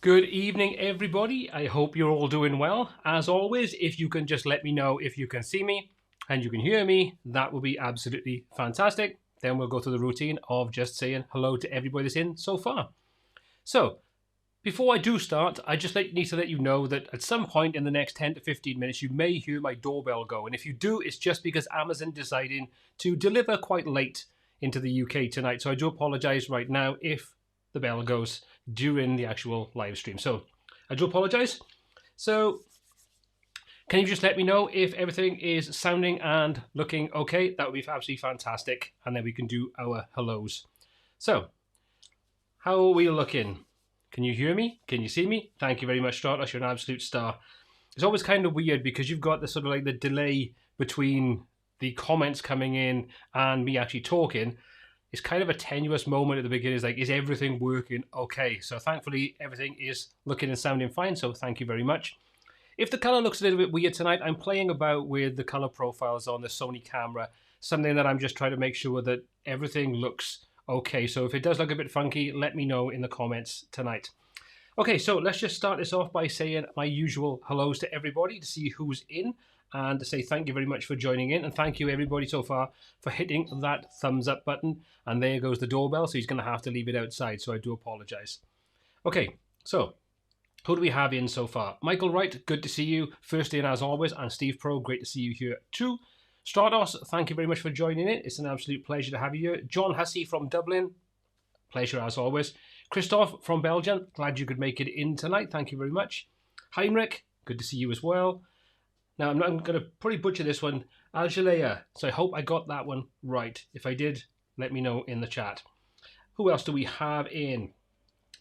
Good evening, everybody. I hope you're all doing well. As always, if you can just let me know if you can see me and you can hear me, that would be absolutely fantastic. Then we'll go through the routine of just saying hello to everybody that's in so far. So, before I do start, I just need to let you know that at some point in the next 10 to 15 minutes, you may hear my doorbell go. And if you do, it's just because Amazon deciding to deliver quite late into the UK tonight. So I do apologize right now if the bell goes during the actual live stream. So I do apologize. So can you just let me know if everything is sounding and looking okay? That would be absolutely fantastic. And then we can do our hellos. So how are we looking? Can you hear me? Can you see me? Thank you very much, Stratos. You're an absolute star. It's always kind of weird because you've got the sort of like the delay between the comments coming in and me actually talking. It's kind of a tenuous moment at the beginning. It's like, is everything working okay? So thankfully, everything is looking and sounding fine. So thank you very much. If the color looks a little bit weird tonight, I'm playing about with the color profiles on the Sony camera. Something that I'm just trying to make sure that everything looks okay. So if it does look a bit funky, let me know in the comments tonight. Okay, so let's just start this off by saying my usual hellos to everybody to see who's in and to say thank you very much for joining in. And thank you everybody so far for hitting that thumbs up button. And there goes the doorbell, so he's going to have to leave it outside, so I do apologize. Okay, so who do we have in so far? Michael Wright, good to see you. First in as always. And Steve Pro, great to see you here too. Stratos, thank you very much for joining in. It's an absolute pleasure to have you here. John Hussey from Dublin, pleasure as always. Christophe from Belgium, glad you could make it in tonight. Thank you very much. Heinrich, good to see you as well. Now, I'm going to probably butcher this one. Aljalea, so I hope I got that one right. If I did, let me know in the chat. Who else do we have in?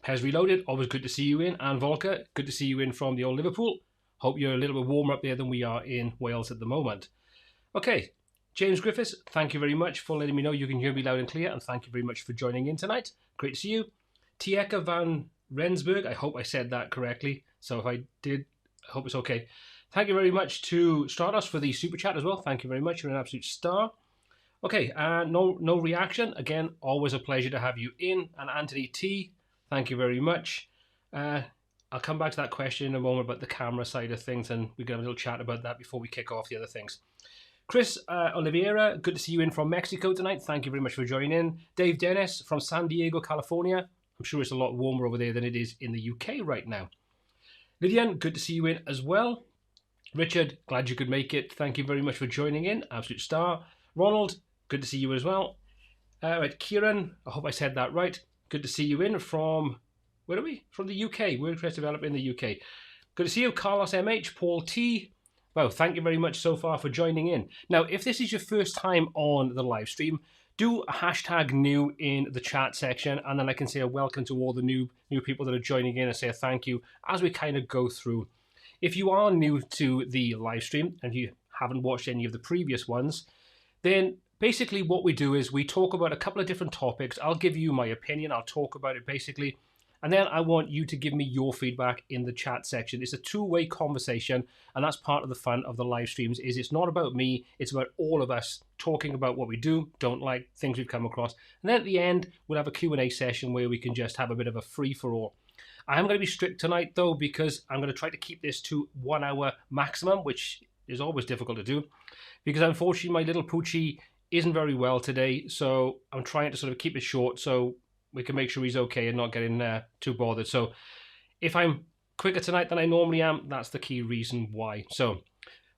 Pez Reloaded, always good to see you in. Anne Volker, good to see you in from the old Liverpool. Hope you're a little bit warmer up there than we are in Wales at the moment. Okay, James Griffiths, thank you very much for letting me know you can hear me loud and clear, and thank you very much for joining in tonight. Great to see you. Tieka van Rensburg, I hope I said that correctly. So if I did, I hope it's okay. Thank you very much to Stratos for the super chat as well. Thank you very much. You're an absolute star. Okay, no reaction. Again, always a pleasure to have you in. And Anthony T, thank you very much. I'll come back to that question in a moment about the camera side of things, and we can have a little chat about that before we kick off the other things. Chris Oliveira, good to see you in from Mexico tonight. Thank you very much for joining in. Dave Dennis from San Diego, California. I'm sure it's a lot warmer over there than it is in the UK right now. Lydian, good to see you in as well. Richard, glad you could make it. Thank you very much for joining in. Absolute star. Ronald, good to see you as well. Right, Kieran, I hope I said that right. Good to see you in from, where are we? From the UK. WordPress Developer in the UK. Good to see you. Carlos MH, Paul T. Well, thank you very much so far for joining in. Now, if this is your first time on the live stream, do a hashtag new in the chat section, and then I can say a welcome to all the new people that are joining in and say a thank you as we kind of go through. If you are new to the live stream and you haven't watched any of the previous ones, then basically what we do is we talk about a couple of different topics. I'll give you my opinion. I'll talk about it basically. And then I want you to give me your feedback in the chat section. It's a two-way conversation, and that's part of the fun of the live streams. Is it's not about me, it's about all of us talking about what we do, don't like, things we've come across. And then at the end, we'll have a Q&A session where we can just have a bit of a free-for-all. I am going to be strict tonight, though, because I'm going to try to keep this to 1 hour maximum, which is always difficult to do, because unfortunately my little Poochie isn't very well today, so I'm trying to sort of keep it short so we can make sure he's okay and not getting too bothered. So if I'm quicker tonight than I normally am, that's the key reason why. So,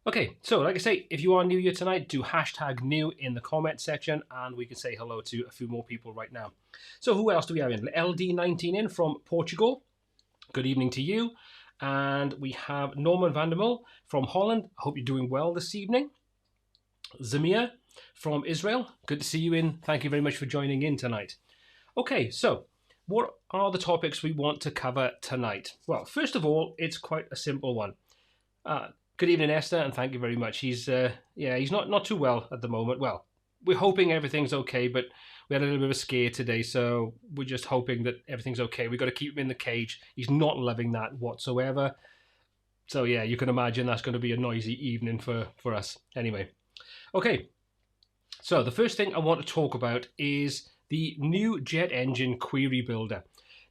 okay, so like I say, if you are new here tonight, do hashtag new in the comment section, and we can say hello to a few more people right now. So who else do we have in? LD19 in from Portugal. Good evening to you. And we have Norman Vandermul from Holland. I hope you're doing well this evening. Zamir from Israel. Good to see you in. Thank you very much for joining in tonight. Okay, so what are the topics we want to cover tonight? Well, first of all, it's quite a simple one. Good evening, Esther, and thank you very much. He's not too well at the moment. Well, we're hoping everything's okay, but we had a little bit of a scare today, so we're just hoping that everything's okay. We've got to keep him in the cage. He's not loving that whatsoever. So yeah, you can imagine that's going to be a noisy evening for us. Anyway, okay. So the first thing I want to talk about is the new JetEngine Query Builder.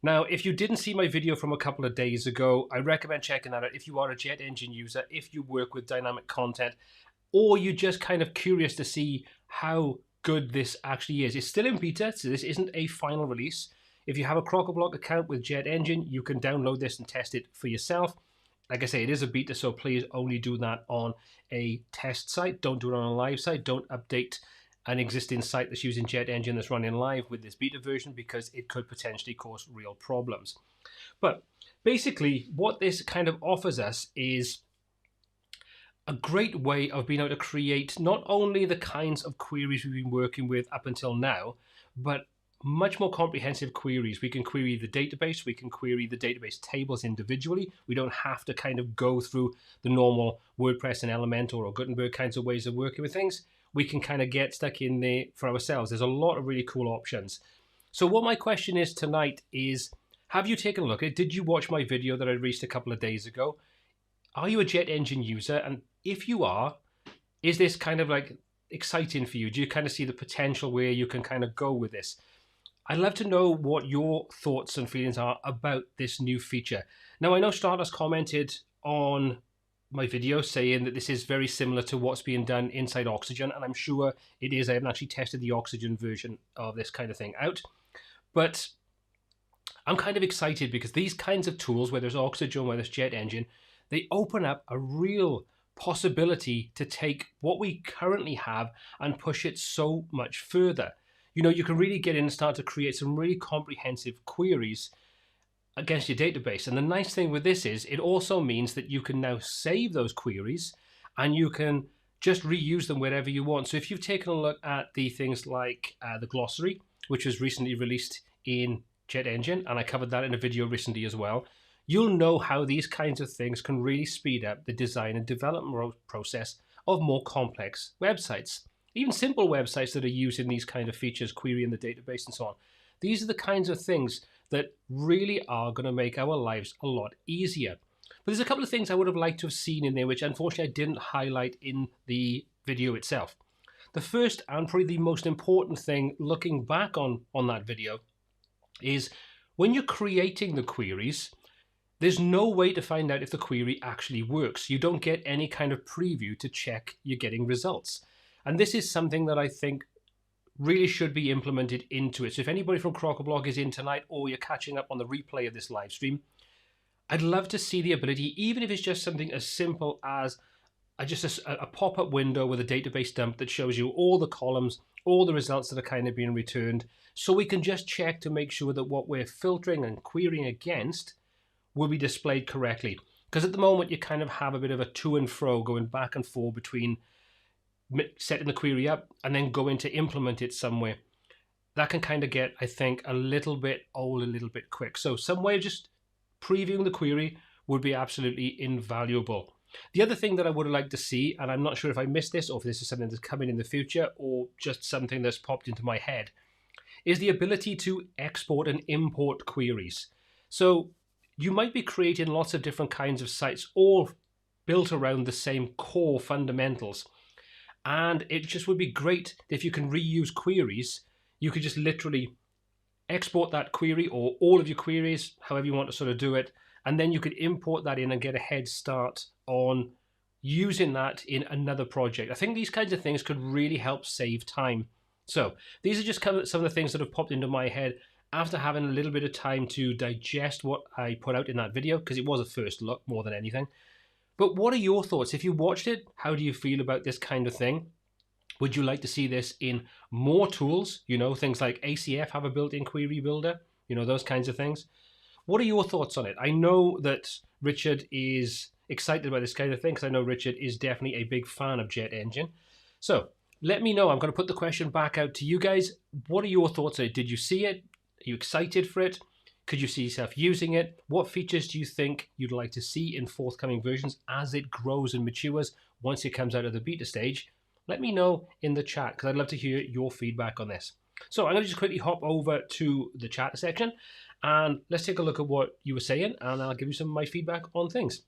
Now, if you didn't see my video from a couple of days ago, I recommend checking that out if you are a JetEngine user, if you work with dynamic content, or you're just kind of curious to see how good this actually is. It's still in beta, so this isn't a final release. If you have a Crockablock account with JetEngine, you can download this and test it for yourself. Like I say, it is a beta, so please only do that on a test site. Don't do it on a live site. Don't update an existing site that's using JetEngine that's running live with this beta version, because it could potentially cause real problems. But basically, what this kind of offers us is a great way of being able to create not only the kinds of queries we've been working with up until now, but much more comprehensive queries. We can query the database, we can query the database tables individually. We don't have to kind of go through the normal WordPress and Elementor or Gutenberg kinds of ways of working with things. We can kind of get stuck in there for ourselves. There's a lot of really cool options. So what my question is tonight is, have you taken a look at it? Did you watch my video that I released a couple of days ago? Are you a JetEngine user? And if you are, is this kind of like exciting for you? Do you kind of see the potential where you can kind of go with this? I'd love to know what your thoughts and feelings are about this new feature. Now, I know Stardust commented on my video saying that this is very similar to what's being done inside Oxygen, and I'm sure it is. I haven't actually tested the Oxygen version of this kind of thing out, but I'm kind of excited because these kinds of tools, whether it's Oxygen, whether it's JetEngine, they open up a real possibility to take what we currently have and push it so much further. You know, you can really get in and start to create some really comprehensive queries against your database. And the nice thing with this is it also means that you can now save those queries and you can just reuse them wherever you want. So if you've taken a look at the things like the glossary, which was recently released in JetEngine, and I covered that in a video recently as well, you'll know how these kinds of things can really speed up the design and development process of more complex websites. Even simple websites that are using these kind of features, querying the database and so on. These are the kinds of things that really are going to make our lives a lot easier. But there's a couple of things I would have liked to have seen in there, which unfortunately I didn't highlight in the video itself. The first and probably the most important thing looking back on that video is when you're creating the queries, there's no way to find out if the query actually works. You don't get any kind of preview to check you're getting results. And this is something that I think really should be implemented into it. So if anybody from Crockablock is in tonight, or you're catching up on the replay of this live stream, I'd love to see the ability, even if it's just something as simple as just a pop-up window with a database dump that shows you all the columns, all the results that are kind of being returned, so we can just check to make sure that what we're filtering and querying against will be displayed correctly. Because at the moment you kind of have a bit of a to and fro going back and forth between setting the query up and then going to implement it somewhere. That can kind of get, I think, a little bit old, a little bit quick. So some way of just previewing the query would be absolutely invaluable. The other thing that I would have liked to see, and I'm not sure if I missed this or if this is something that's coming in the future or just something that's popped into my head, is the ability to export and import queries. So you might be creating lots of different kinds of sites, all built around the same core fundamentals. And it just would be great if you can reuse queries. You could just literally export that query or all of your queries, however you want to sort of do it, and then you could import that in and get a head start on using that in another project. I think these kinds of things could really help save time. So these are just some of the things that have popped into my head after having a little bit of time to digest what I put out in that video, because it was a first look more than anything. But what are your thoughts? If you watched it, how do you feel about this kind of thing? Would you like to see this in more tools? You know, things like ACF have a built-in query builder, you know, those kinds of things. What are your thoughts on it? I know that Richard is excited about this kind of thing, because I know Richard is definitely a big fan of JetEngine. So let me know. I'm going to put the question back out to you guys. What are your thoughts on it? Did you see it? Are you excited for it? Could you see yourself using it? What features do you think you'd like to see in forthcoming versions as it grows and matures once it comes out of the beta stage? Let me know in the chat, because I'd love to hear your feedback on this. So I'm going to just quickly hop over to the chat section and let's take a look at what you were saying, and I'll give you some of my feedback on things.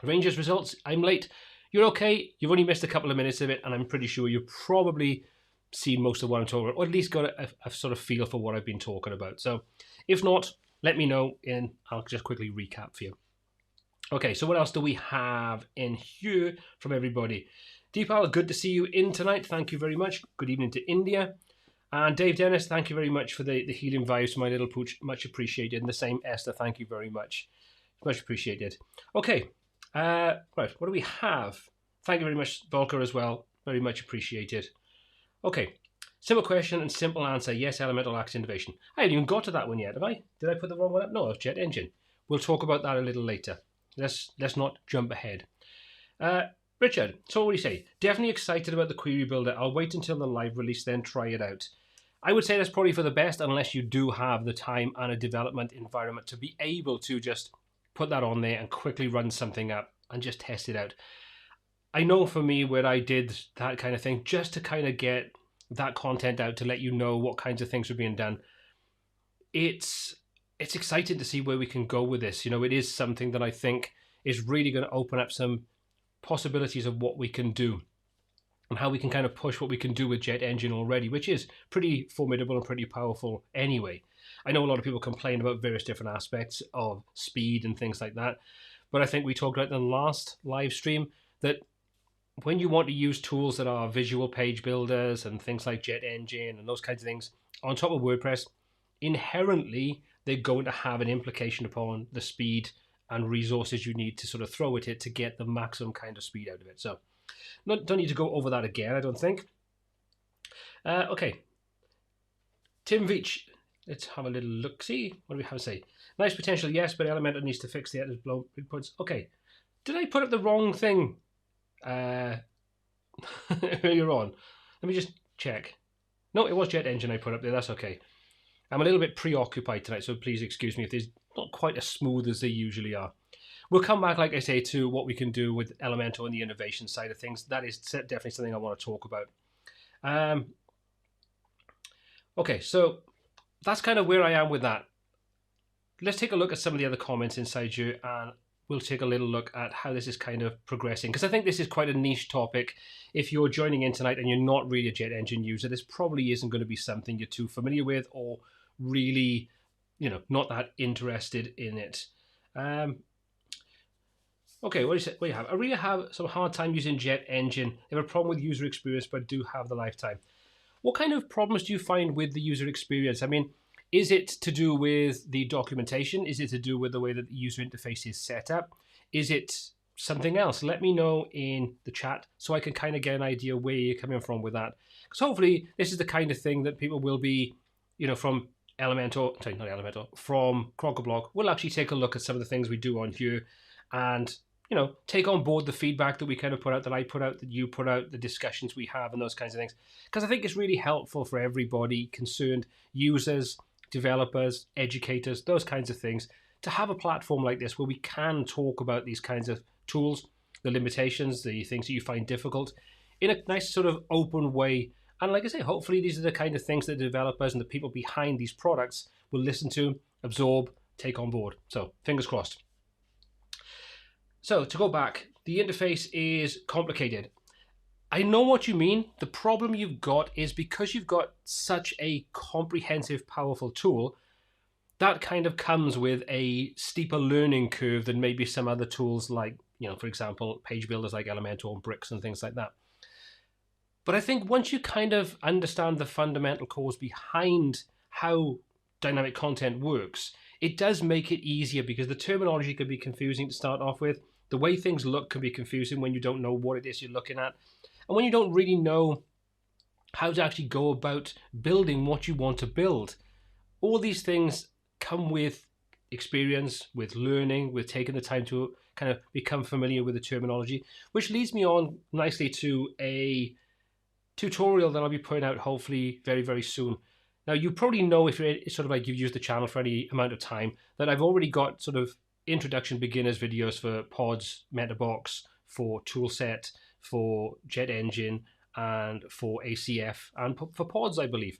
Rangers results, I'm late. You're okay. You've only missed a couple of minutes of it, and I'm pretty sure you've probably seen most of what I'm talking about, or at least got a sort of feel for what I've been talking about. So if not, let me know and I'll just quickly recap for you. Okay, so what else do we have in here from everybody? Deepal, good to see you in tonight. Thank you very much. Good evening to India. And Dave Dennis, thank you very much for the healing vibes for my little pooch. Much appreciated. And the same Esther, thank you very much. Much appreciated. Okay, right, what do we have? Thank you very much, Volker, as well. Very much appreciated. Okay, simple question and simple answer. Yes, Elementor lacks innovation. I haven't even got to that one yet, have I? Did I put the wrong one up? No, it's JetEngine. We'll talk about that a little later. Let's not jump ahead. Richard, so what do you say? Definitely excited about the Query Builder. I'll wait until the live release, then try it out. I would say that's probably for the best unless you do have the time and a development environment to be able to just put that on there and quickly run something up and just test it out. I know for me where I did that kind of thing just to kind of get that content out to let you know what kinds of things are being done. It's exciting to see where we can go with this. You know, it is something that I think is really going to open up some possibilities of what we can do and how we can kind of push what we can do with JetEngine already, which is pretty formidable and pretty powerful anyway. I know a lot of people complain about various different aspects of speed and things like that, but I think we talked about in the last live stream that when you want to use tools that are visual page builders and things like JetEngine and those kinds of things on top of WordPress, inherently they're going to have an implication upon the speed and resources you need to sort of throw at it to get the maximum kind of speed out of it. So don't need to go over that again, I don't think. Okay. Tim Veach, let's have a little look-see. What do we have to say? Nice potential, yes, but Elementor needs to fix the editors below big points. Okay. Did I put up the wrong thing earlier on? Let me just check. No, it was JetEngine I put up there. That's okay. I'm a little bit preoccupied tonight, so please excuse me if there's not quite as smooth as they usually are. We'll come back, like I say, to what we can do with Elementor and the innovation side of things. That is definitely something I want to talk about. Okay, so that's kind of where I am with that. Let's take a look at some of the other comments inside here, and we'll take a little look at how this is kind of progressing, because I think this is quite a niche topic. If you're joining in tonight and you're not really a JetEngine user, this probably isn't going to be something you're too familiar with or really, you know, not that interested in it. Okay, what do you have? I really have some hard time using JetEngine. I have a problem with user experience, but do have the lifetime. What kind of problems do you find with the user experience? I mean, is it to do with the documentation? Is it to do with the way that the user interface is set up? Is it something else? Let me know in the chat so I can kind of get an idea where you're coming from with that. Because hopefully this is the kind of thing that people will be, you know, from Elementor, sorry, not Elementor, from Crockablock, we'll actually take a look at some of the things we do on here and, you know, take on board the feedback that we kind of put out, that I put out, that you put out, the discussions we have and those kinds of things. Because I think it's really helpful for everybody concerned, users, developers, educators, those kinds of things, to have a platform like this where we can talk about these kinds of tools, the limitations, the things that you find difficult in a nice sort of open way. And like I say, hopefully these are the kind of things that the developers and the people behind these products will listen to, absorb, take on board. So fingers crossed. So to go back, the interface is complicated. I know what you mean. The problem you've got is because you've got such a comprehensive, powerful tool, that kind of comes with a steeper learning curve than maybe some other tools like, you know, for example, page builders like Elementor and Bricks and things like that. But I think once you kind of understand the fundamental cause behind how dynamic content works, it does make it easier because the terminology can be confusing to start off with. The way things look can be confusing when you don't know what it is you're looking at. And when you don't really know how to actually go about building what you want to build. All these things come with experience, with learning, with taking the time to kind of become familiar with the terminology, which leads me on nicely to a tutorial that I'll be putting out hopefully very, very soon. Now, you probably know, if you're sort of like you've used the channel for any amount of time, that I've already got sort of introduction beginners videos for Pods, Metabox, for Toolset, for JetEngine, and for ACF, and for Pods, I believe.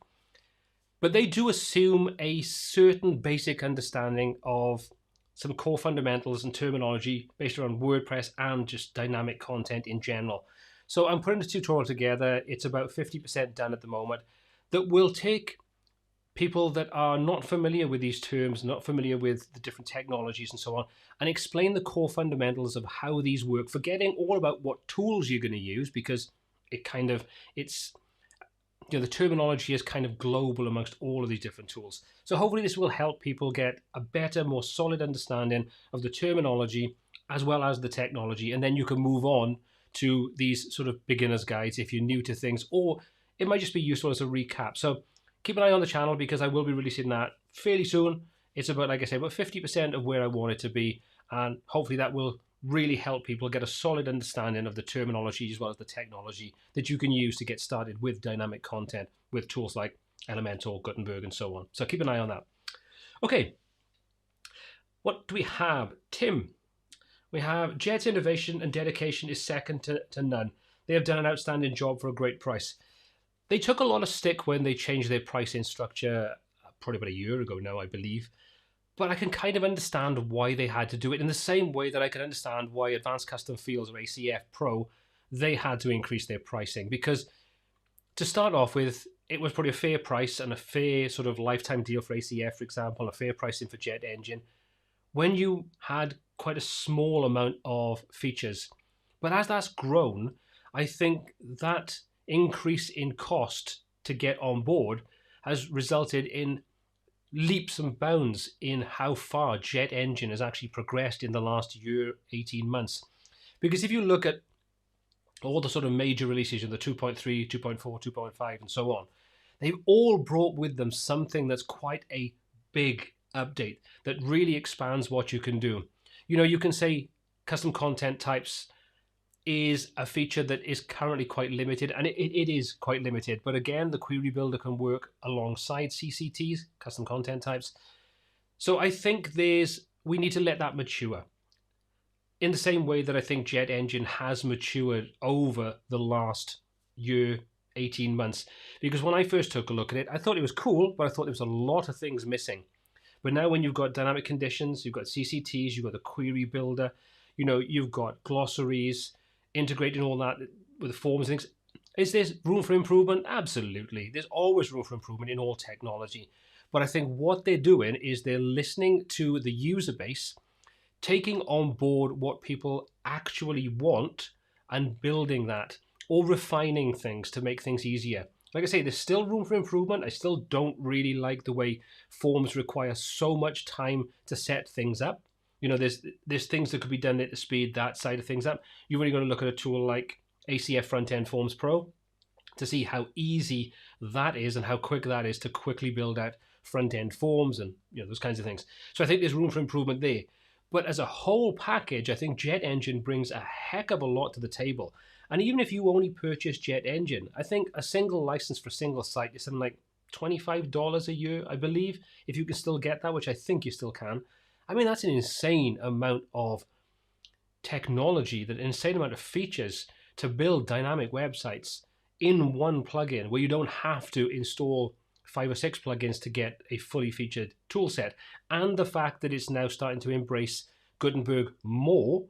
But they do assume a certain basic understanding of some core fundamentals and terminology based around WordPress and just dynamic content in general. So I'm putting this tutorial together. It's about 50% done at the moment. That will take people that are not familiar with these terms, not familiar with the different technologies and so on, and explain the core fundamentals of how these work, forgetting all about what tools you're going to use, because it's the terminology is kind of global amongst all of these different tools. So hopefully this will help people get a better, more solid understanding of the terminology as well as the technology, and then you can move on to these sort of beginner's guides if you're new to things, or it might just be useful as a recap. So keep an eye on the channel, because I will be releasing that fairly soon. It's about, like I said, about 50% of where I want it to be, and hopefully that will really help people get a solid understanding of the terminology as well as the technology that you can use to get started with dynamic content with tools like Elementor, Gutenberg, and so on. So keep an eye on that. Okay, what do we have? Tim. We have Jet's innovation and dedication is second to none. They have done an outstanding job for a great price. They took a lot of stick when they changed their pricing structure probably about a year ago now, I believe. But I can kind of understand why they had to do it in the same way that I can understand why Advanced Custom Fields or ACF Pro, they had to increase their pricing. Because to start off with, it was probably a fair price and a fair sort of lifetime deal for ACF, for example, a fair pricing for JetEngine, when you had quite a small amount of features. But as that's grown, I think that increase in cost to get on board has resulted in leaps and bounds in how far JetEngine has actually progressed in the last year, 18 months. Because if you look at all the sort of major releases in the 2.3, 2.4, 2.5, and so on, they've all brought with them something that's quite a big update that really expands what you can do. You can say custom content types is a feature that is currently quite limited, and it is quite limited. But again, the Query Builder can work alongside CCTs, custom content types. So I think we need to let that mature. In the same way that I think JetEngine has matured over the last year, 18 months. Because when I first took a look at it, I thought it was cool, but I thought there was a lot of things missing. But now when you've got dynamic conditions, you've got CCTs, you've got the Query Builder, you've got glossaries, integrating all that with forms and things. Is there room for improvement? Absolutely. There's always room for improvement in all technology. But I think what they're doing is they're listening to the user base, taking on board what people actually want and building that, or refining things to make things easier. Like I say, there's still room for improvement. I still don't really like the way forms require so much time to set things up. There's things that could be done to speed that side of things up. You've really got to look at a tool like ACF Front-End Forms Pro to see how easy that is and how quick that is to quickly build out front-end forms and those kinds of things. So I think there's room for improvement there. But as a whole package, I think JetEngine brings a heck of a lot to the table. And even if you only purchase JetEngine, I think a single license for a single site is something like $25 a year, I believe, if you can still get that, which I think you still can. I mean, that's an insane amount of technology, an insane amount of features to build dynamic websites in one plugin where you don't have to install 5 or 6 plugins to get a fully featured tool set. And the fact that it's now starting to embrace Gutenberg more,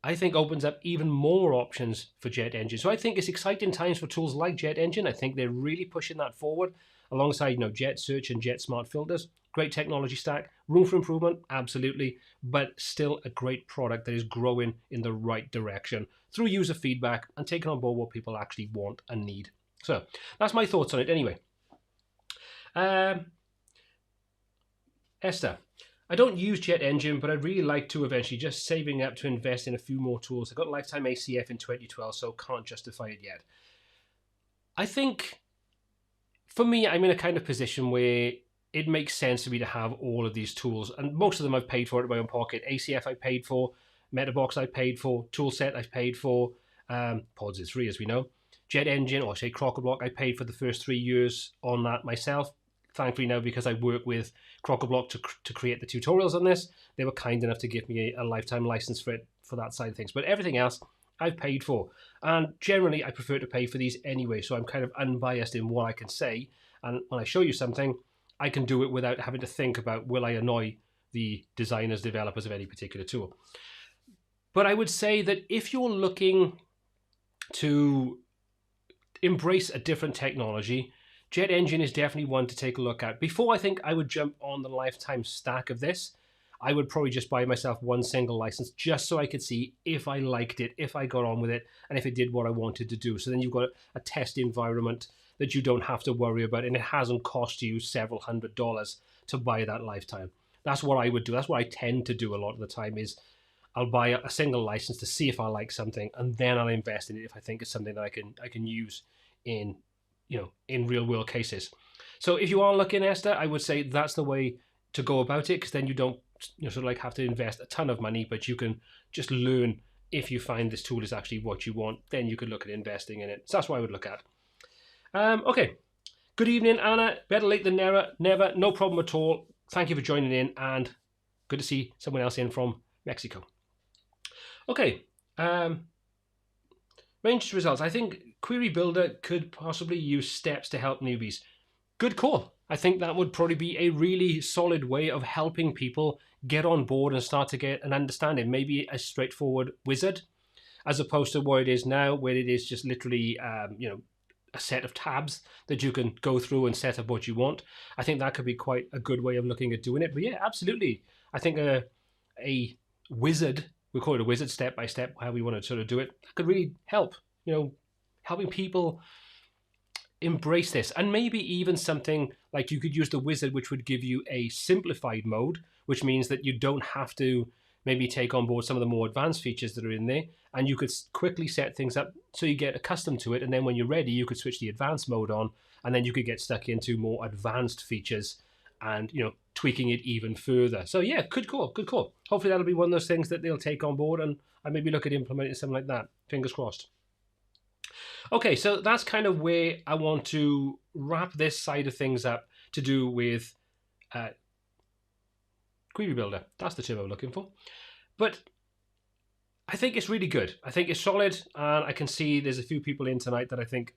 I think opens up even more options for JetEngine. So I think it's exciting times for tools like JetEngine. I think they're really pushing that forward alongside Jet Search and Jet Smart Filters. Great technology stack, room for improvement, absolutely, but still a great product that is growing in the right direction through user feedback and taking on board what people actually want and need. So that's my thoughts on it anyway. Esther, I don't use JetEngine, but I'd really like to eventually, just saving up to invest in a few more tools. I got Lifetime ACF in 2012, so can't justify it yet. I think, for me, I'm in a kind of position where it makes sense for me to have all of these tools, and most of them I've paid for out of my own pocket. ACF I paid for, Metabox I paid for, Toolset I've paid for, Pods is free as we know. JetEngine, or I say Crocoblock, I paid for the first 3 years on that myself. Thankfully now, because I work with Crocoblock to create the tutorials on this, they were kind enough to give me a lifetime license for that side of things. But everything else I've paid for. And generally I prefer to pay for these anyway, so I'm kind of unbiased in what I can say. And when I show you something, I can do it without having to think about, will I annoy the designers, developers of any particular tool. But I would say that if you're looking to embrace a different technology, JetEngine is definitely one to take a look at. Before I think I would jump on the lifetime stack of this, I would probably just buy myself one single license just so I could see if I liked it, if I got on with it, and if it did what I wanted to do. So then you've got a test environment that you don't have to worry about, and it hasn't cost you several $100s to buy that lifetime. That's what I would do. That's what I tend to do a lot of the time is I'll buy a single license to see if I like something, and then I'll invest in it if I think it's something that I can use in in real world cases. So if you are looking, Esther, I would say that's the way to go about it, because then you don't sort of like have to invest a ton of money, but you can just learn. If you find this tool is actually what you want, then you could look at investing in it. So that's what I would look at. Okay. Good evening, Anna. Better late than never. No problem at all. Thank you for joining in, and good to see someone else in from Mexico. Okay. Ranged results. I think Query Builder could possibly use steps to help newbies. Good call. I think that would probably be a really solid way of helping people get on board and start to get an understanding. Maybe a straightforward wizard, as opposed to what it is now, where it is just literally, a set of tabs that you can go through and set up what you want. I think that could be quite a good way of looking at doing it. But yeah, absolutely. I think a wizard, we call it a wizard, step by step, how we want to sort of do it, that could really help, helping people embrace this. And maybe even something like you could use the wizard, which would give you a simplified mode, which means that you don't have to maybe take on board some of the more advanced features that are in there, and you could quickly set things up so you get accustomed to it, and then when you're ready you could switch the advanced mode on, and then you could get stuck into more advanced features and tweaking it even further. So yeah, good call. Hopefully that'll be one of those things that they'll take on board, and maybe look at implementing something like that. Fingers crossed. Okay, so that's kind of where I want to wrap this side of things up, to do with Query Builder. That's the term I'm looking for. But I think it's really good. I think it's solid, and I can see there's a few people in tonight that I think,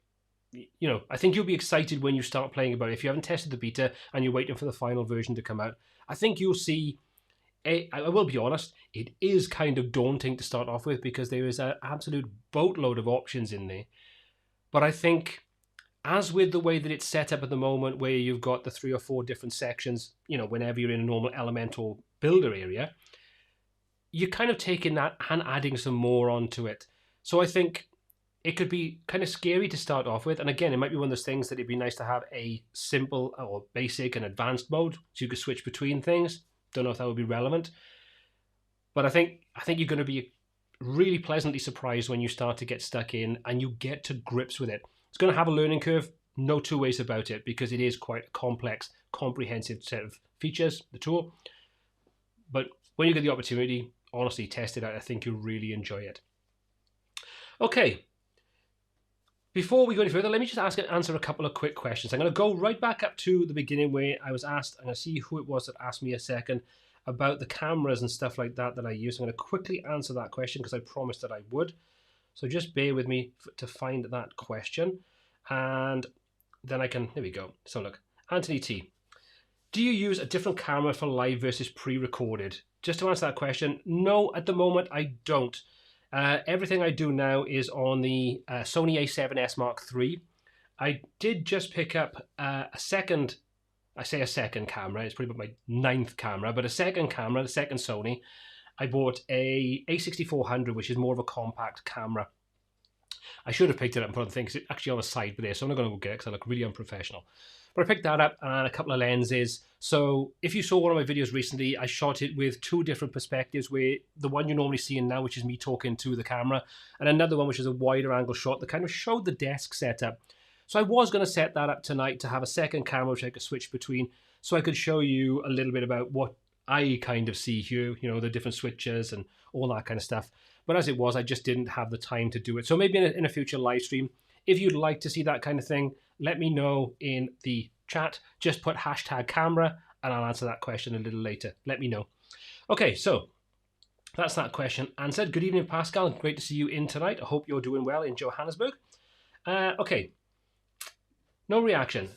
I think you'll be excited when you start playing about it. If you haven't tested the beta and you're waiting for the final version to come out, I think you'll see, I will be honest, it is kind of daunting to start off with, because there is an absolute boatload of options in there. But I think, as with the way that it's set up at the moment, where you've got the 3 or 4 different sections, whenever you're in a normal Elementor builder area, you're kind of taking that and adding some more onto it. So I think it could be kind of scary to start off with. And again, it might be one of those things that it'd be nice to have a simple or basic and advanced mode, so you could switch between things. Don't know if that would be relevant. But I think you're going to be really pleasantly surprised when you start to get stuck in and you get to grips with it. It's going to have a learning curve, no two ways about it, because it is quite a complex, comprehensive set of features, the tool. But when you get the opportunity, honestly, test it out. I think you'll really enjoy it. Okay. Before we go any further, let me just answer a couple of quick questions. I'm going to go right back up to the beginning where I was asked, and I see who it was that asked me a second about the cameras and stuff like that I use. I'm going to quickly answer that question because I promised that I would. So just bear with me to find that question, and then I can, there we go. So look, Anthony T. Do you use a different camera for live versus pre-recorded? Just to answer that question, no, at the moment I don't. Everything I do now is on the Sony a7S Mark III. I did just pick up a second, I say a second camera, it's probably my 9th camera, but a second camera, the second Sony. I bought a A6400, which is more of a compact camera. I should have picked it up and put on the thing, because it's actually on the side there, so I'm not going to go get it because I look really unprofessional. But I picked that up and a couple of lenses. So if you saw one of my videos recently, I shot it with 2 different perspectives, where the one you're normally seeing now, which is me talking to the camera, and another one which is a wider angle shot that kind of showed the desk setup. So I was going to set that up tonight to have a second camera which I could switch between, so I could show you a little bit about what I kind of see here, the different switches and all that kind of stuff. But as it was, I just didn't have the time to do it. So maybe in a future live stream, if you'd like to see that kind of thing, let me know in the chat. Just put #camera and I'll answer that question a little later. Let me know. Okay, so that's that question answered. Good evening, Pascal. Great to see you in tonight. I hope you're doing well in Johannesburg. Okay, no reaction.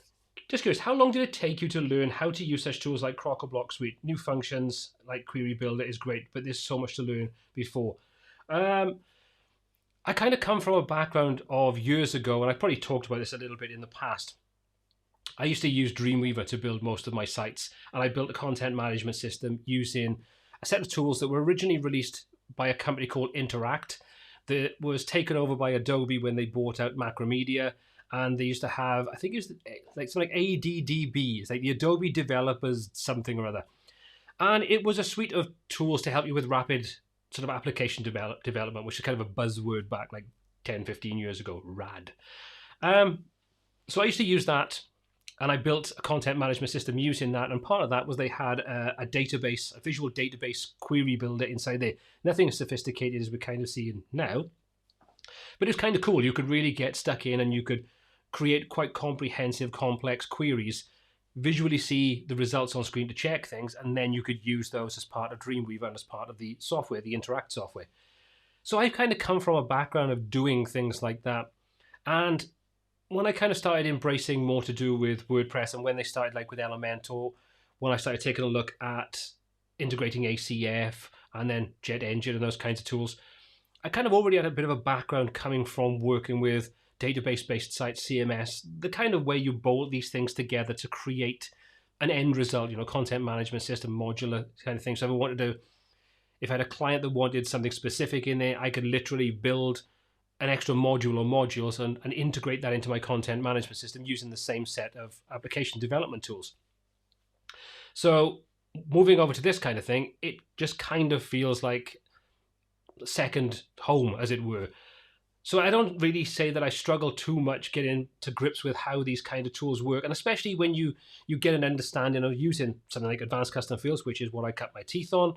Just curious, how long did it take you to learn how to use such tools like Crock-a-Block Suite? New functions like Query Builder is great, but there's so much to learn before. I kind of come from a background of years ago, and I probably talked about this a little bit in the past, I used to use Dreamweaver to build most of my sites, and I built a content management system using a set of tools that were originally released by a company called Interact that was taken over by Adobe when they bought out Macromedia. And they used to have, I think it was like something like ADDB, it's like the Adobe Developers something or other. And it was a suite of tools to help you with rapid sort of application development, which is kind of a buzzword back like 10, 15 years ago, rad. So I used to use that, and I built a content management system using that. And part of that was they had a database, a visual database query builder inside there. Nothing as sophisticated as we're kind of seeing now, but it's kind of cool. You could really get stuck in and you could create quite comprehensive, complex queries, visually see the results on screen to check things, and then you could use those as part of Dreamweaver and as part of the software, the Interact software. So I've kind of come from a background of doing things like that. And when I kind of started embracing more to do with WordPress, and when they started like with Elementor, when I started taking a look at integrating ACF and then JetEngine and those kinds of tools, I kind of already had a bit of a background coming from working with database-based sites, CMS, the kind of way you bolt these things together to create an end result, you know, content management system, modular kind of thing. So if I had a client that wanted something specific in there, I could literally build an extra module or modules and integrate that into my content management system using the same set of application development tools. So moving over to this kind of thing, it just kind of feels like second home, as it were. So I don't really say that I struggle too much getting to grips with how these kind of tools work, and especially when you get an understanding of using something like advanced custom fields, which is what I cut my teeth on.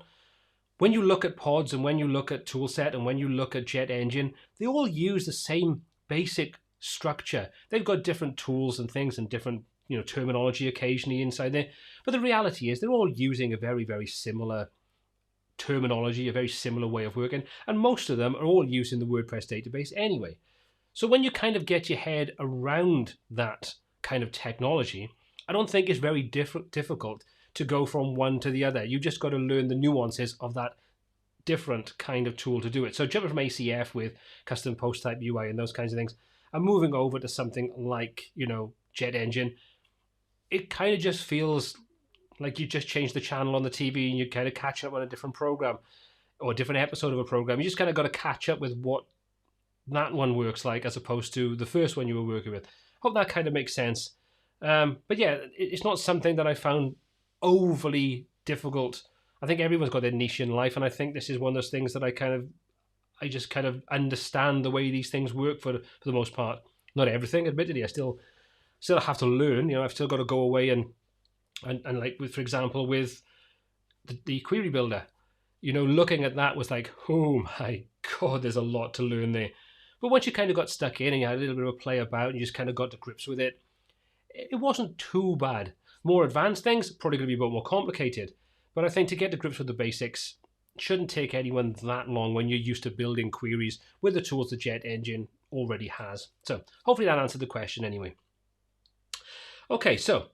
When you look at pods and when you look at toolset and when you look at JetEngine, they all use the same basic structure. They've got different tools and things and different, you know, terminology occasionally inside there, but the reality is they're all using a very, very similar terminology, a very similar way of working, and most of them are all using the WordPress database anyway. So when you kind of get your head around that kind of technology, I don't think it's very difficult to go from one to the other. You just got to learn the nuances of that different kind of tool to do it. So jumping from ACF with custom post type UI and those kinds of things, and moving over to something like, you know, JetEngine, it kind of just feels like you just changed the channel on the TV and you kind of catch up on a different program or a different episode of a program. You just kind of got to catch up with what that one works like as opposed to the first one you were working with. Hope that kind of makes sense. But yeah, it's not something that I found overly difficult. I think everyone's got their niche in life, and I think this is one of those things that I just kind of understand the way these things work for the most part. Not everything, admittedly. I still have to learn. You know, I've still got to go away and like for example with the query builder, you know, looking at that was like, oh my god, there's a lot to learn there. But once you kind of got stuck in and you had a little bit of a play about and you just kind of got to grips with it, it wasn't too bad. More advanced things probably going to be a bit more complicated, but I think to get to grips with the basics shouldn't take anyone that long when you're used to building queries with the tools that JetEngine already has. So hopefully that answered the question anyway. Okay, so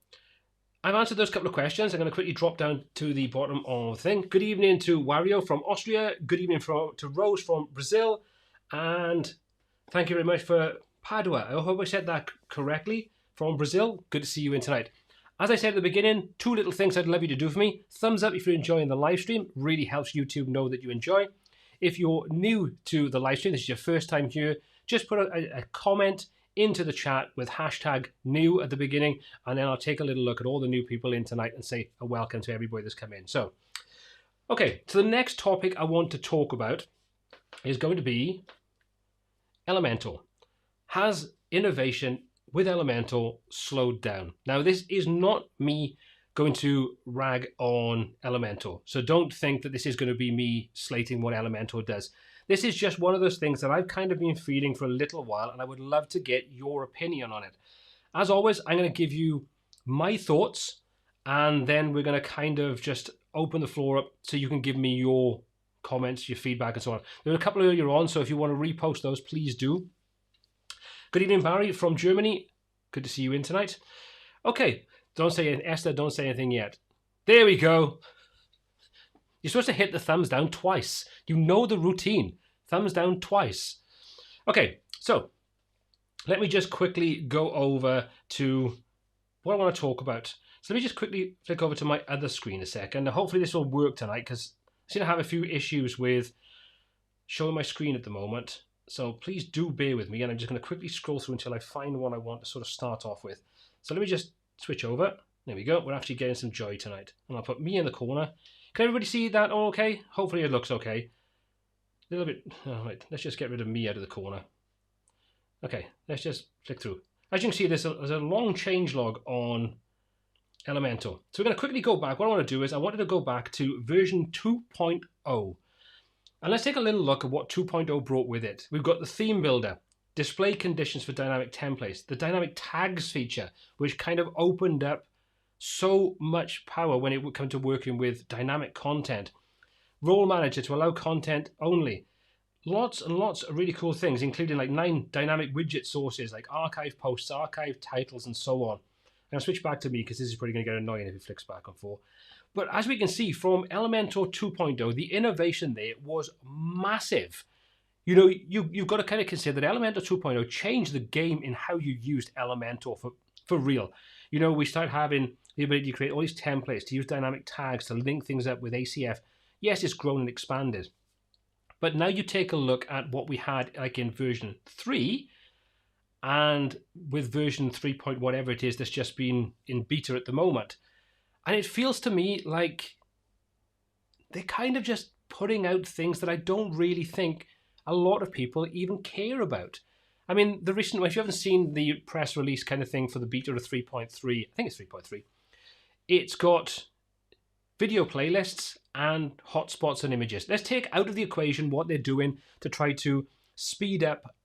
I've answered those couple of questions. I'm going to quickly drop down to the bottom of the thing. Good evening to Wario from Austria. Good evening to Rose from Brazil. And thank you very much for Padua. I hope I said that correctly. From Brazil. Good to see you in tonight. As I said at the beginning, 2 little things I'd love you to do for me. Thumbs up if you're enjoying the live stream. Really helps YouTube know that you enjoy. If you're new to the live stream, this is your first time here, just put a comment into the chat with hashtag new at the beginning, and then I'll take a little look at all the new people in tonight and say a welcome to everybody that's come in. So, okay, so the next topic I want to talk about is going to be Elementor. Has innovation with Elementor slowed down? Now, this is not me going to rag on Elementor, so don't think that this is going to be me slating what Elementor does. This is just one of those things that I've kind of been feeling for a little while, and I would love to get your opinion on it. As always, I'm going to give you my thoughts, and then we're going to kind of just open the floor up so you can give me your comments, your feedback, and so on. There were a couple earlier on, so if you want to repost those, please do. Good evening, Barry from Germany. Good to see you in tonight. Okay, don't say anything, Esther, don't say anything yet. There we go. You're supposed to hit the thumbs down twice. You know the routine. Thumbs down twice. Okay, so let me just quickly go over to what I want to talk about. So let me just quickly flick over to my other screen a second. Now, hopefully this will work tonight, because I seem to have a few issues with showing my screen at the moment. So please do bear with me, and I'm just going to quickly scroll through until I find one I want to sort of start off with. So let me just switch over. There we go. We're actually getting some joy tonight. And I'll put me in the corner. Can everybody see that all okay? Hopefully it looks okay. A little bit. All right, let's just get rid of me out of the corner. Okay, let's just flick through. As you can see, there's a long changelog on Elementor. So we're going to quickly go back. What I want to do is I wanted to go back to version 2.0. And let's take a little look at what 2.0 brought with it. We've got the theme builder, display conditions for dynamic templates, the dynamic tags feature, which kind of opened up so much power when it would come to working with dynamic content, role manager to allow content only. Lots and lots of really cool things, including like 9 dynamic widget sources, like archive posts, archive titles, and so on. And I'll switch back to me because this is probably going to get annoying if it flicks back and forth. But as we can see from Elementor 2.0, the innovation there was massive. You know, you've got to kind of consider that Elementor 2.0 changed the game in how you used Elementor for real. You know, we start having the ability to create all these templates, to use dynamic tags, to link things up with ACF. Yes, it's grown and expanded. But now you take a look at what we had like in version 3, and with version 3. Whatever it is that's just been in beta at the moment. And it feels to me like they're kind of just putting out things that I don't really think a lot of people even care about. I mean, the recent, if you haven't seen the press release kind of thing for the beta of 3.3, I think it's 3.3, it's got video playlists and hotspots and images. Let's take out of the equation what they're doing to try to speed up,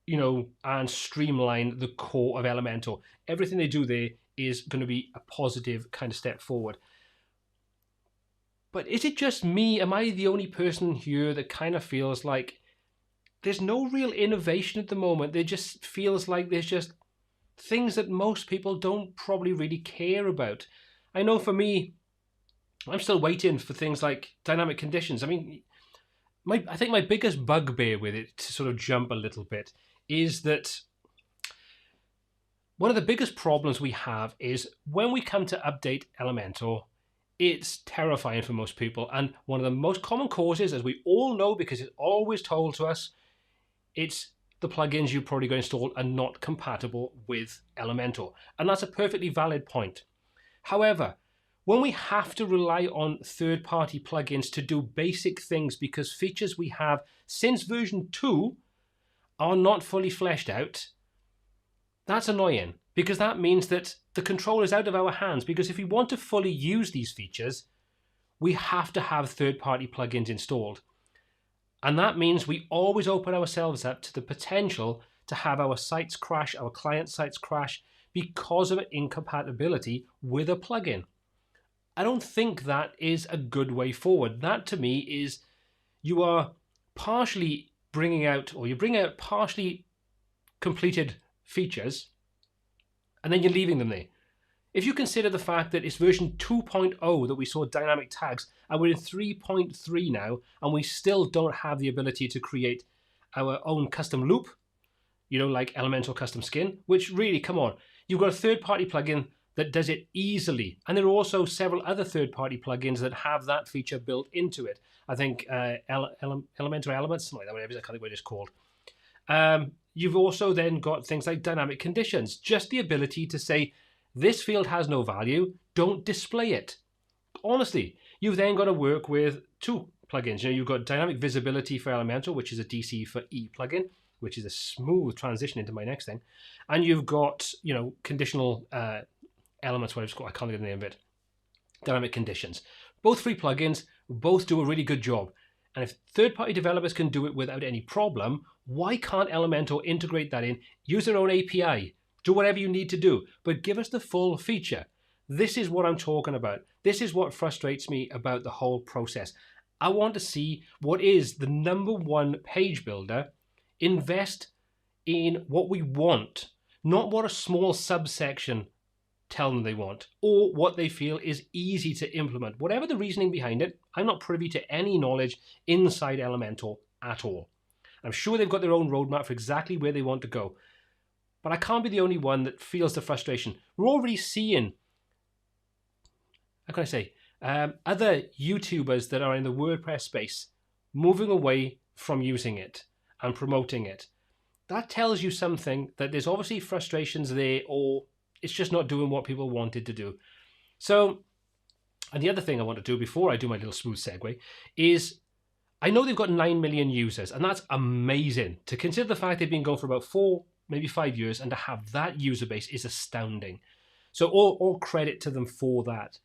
you know, and streamline the core of Elementor. Everything they do there is going to be a positive kind of step forward. But is it just me? Am I the only person here that kind of feels like there's no real innovation at the moment? There just feels like there's just things that most people don't probably really care about. I know for me, I'm still waiting for things like dynamic conditions. I mean, I think my biggest bugbear with it, to sort of jump a little bit, is that one of the biggest problems we have is when we come to update Elementor, it's terrifying for most people. And one of the most common causes, as we all know, because it's always told to us, it's the plugins you've probably got installed are not compatible with Elementor. And that's a perfectly valid point. However, when we have to rely on third-party plugins to do basic things because features we have since version 2 are not fully fleshed out, that's annoying, because that means that the control is out of our hands. Because if we want to fully use these features, we have to have third-party plugins installed. And that means we always open ourselves up to the potential to have our sites crash, our client sites crash, because of an incompatibility with a plugin. I don't think that is a good way forward. That to me is you are partially bringing out, or you bring out partially completed features, and then you're leaving them there. If you consider the fact that it's version 2.0 that we saw dynamic tags, and we're in 3.3 now, and we still don't have the ability to create our own custom loop, you know, like Elementor Custom Skin, which really, come on, you've got a third-party plugin that does it easily. And there are also several other third-party plugins that have that feature built into it. I think Elementor Elements, something like that, whatever, I can't think what it's called. You've also then got things like dynamic conditions, just the ability to say, this field has no value, don't display it. Honestly, you've then got to work with 2 plugins. You know, you've got dynamic visibility for Elementor, which is a DC for E plugin, which is a smooth transition into my next thing. And you've got, you know, conditional elements, whatever it's called, I can't get the name of it, dynamic conditions. Both free plugins, both do a really good job. And if third-party developers can do it without any problem, why can't Elementor integrate that in, use their own API, do whatever you need to do, but give us the full feature? This is what I'm talking about. This is what frustrates me about the whole process. I want to see what is the #1 page builder invest in what we want, not what a small subsection tell them they want, or what they feel is easy to implement. Whatever the reasoning behind it, I'm not privy to any knowledge inside Elementor at all. I'm sure they've got their own roadmap for exactly where they want to go. but I can't be the only one that feels the frustration. We're already seeing, how can I say, other YouTubers that are in the WordPress space moving away from using it and promoting it. That tells you something, that there's obviously frustrations there, or it's just not doing what people wanted to do. So, and the other thing I want to do before I do my little smooth segue is, I know they've got 9 million users, and that's amazing. To consider the fact they've been going for about 4, maybe 5 years, and to have that user base is astounding. So all credit to them for that.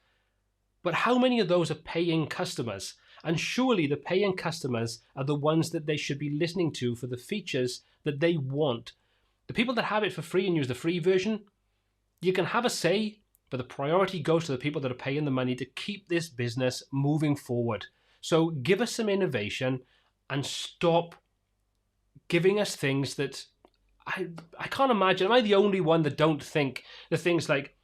But how many of those are paying customers? And surely the paying customers are the ones that they should be listening to for the features that they want. The people that have it for free and use the free version, you can have a say, but the priority goes to the people that are paying the money to keep this business moving forward. So give us some innovation and stop giving us things that I can't imagine. Am I the only one that don't think the things like,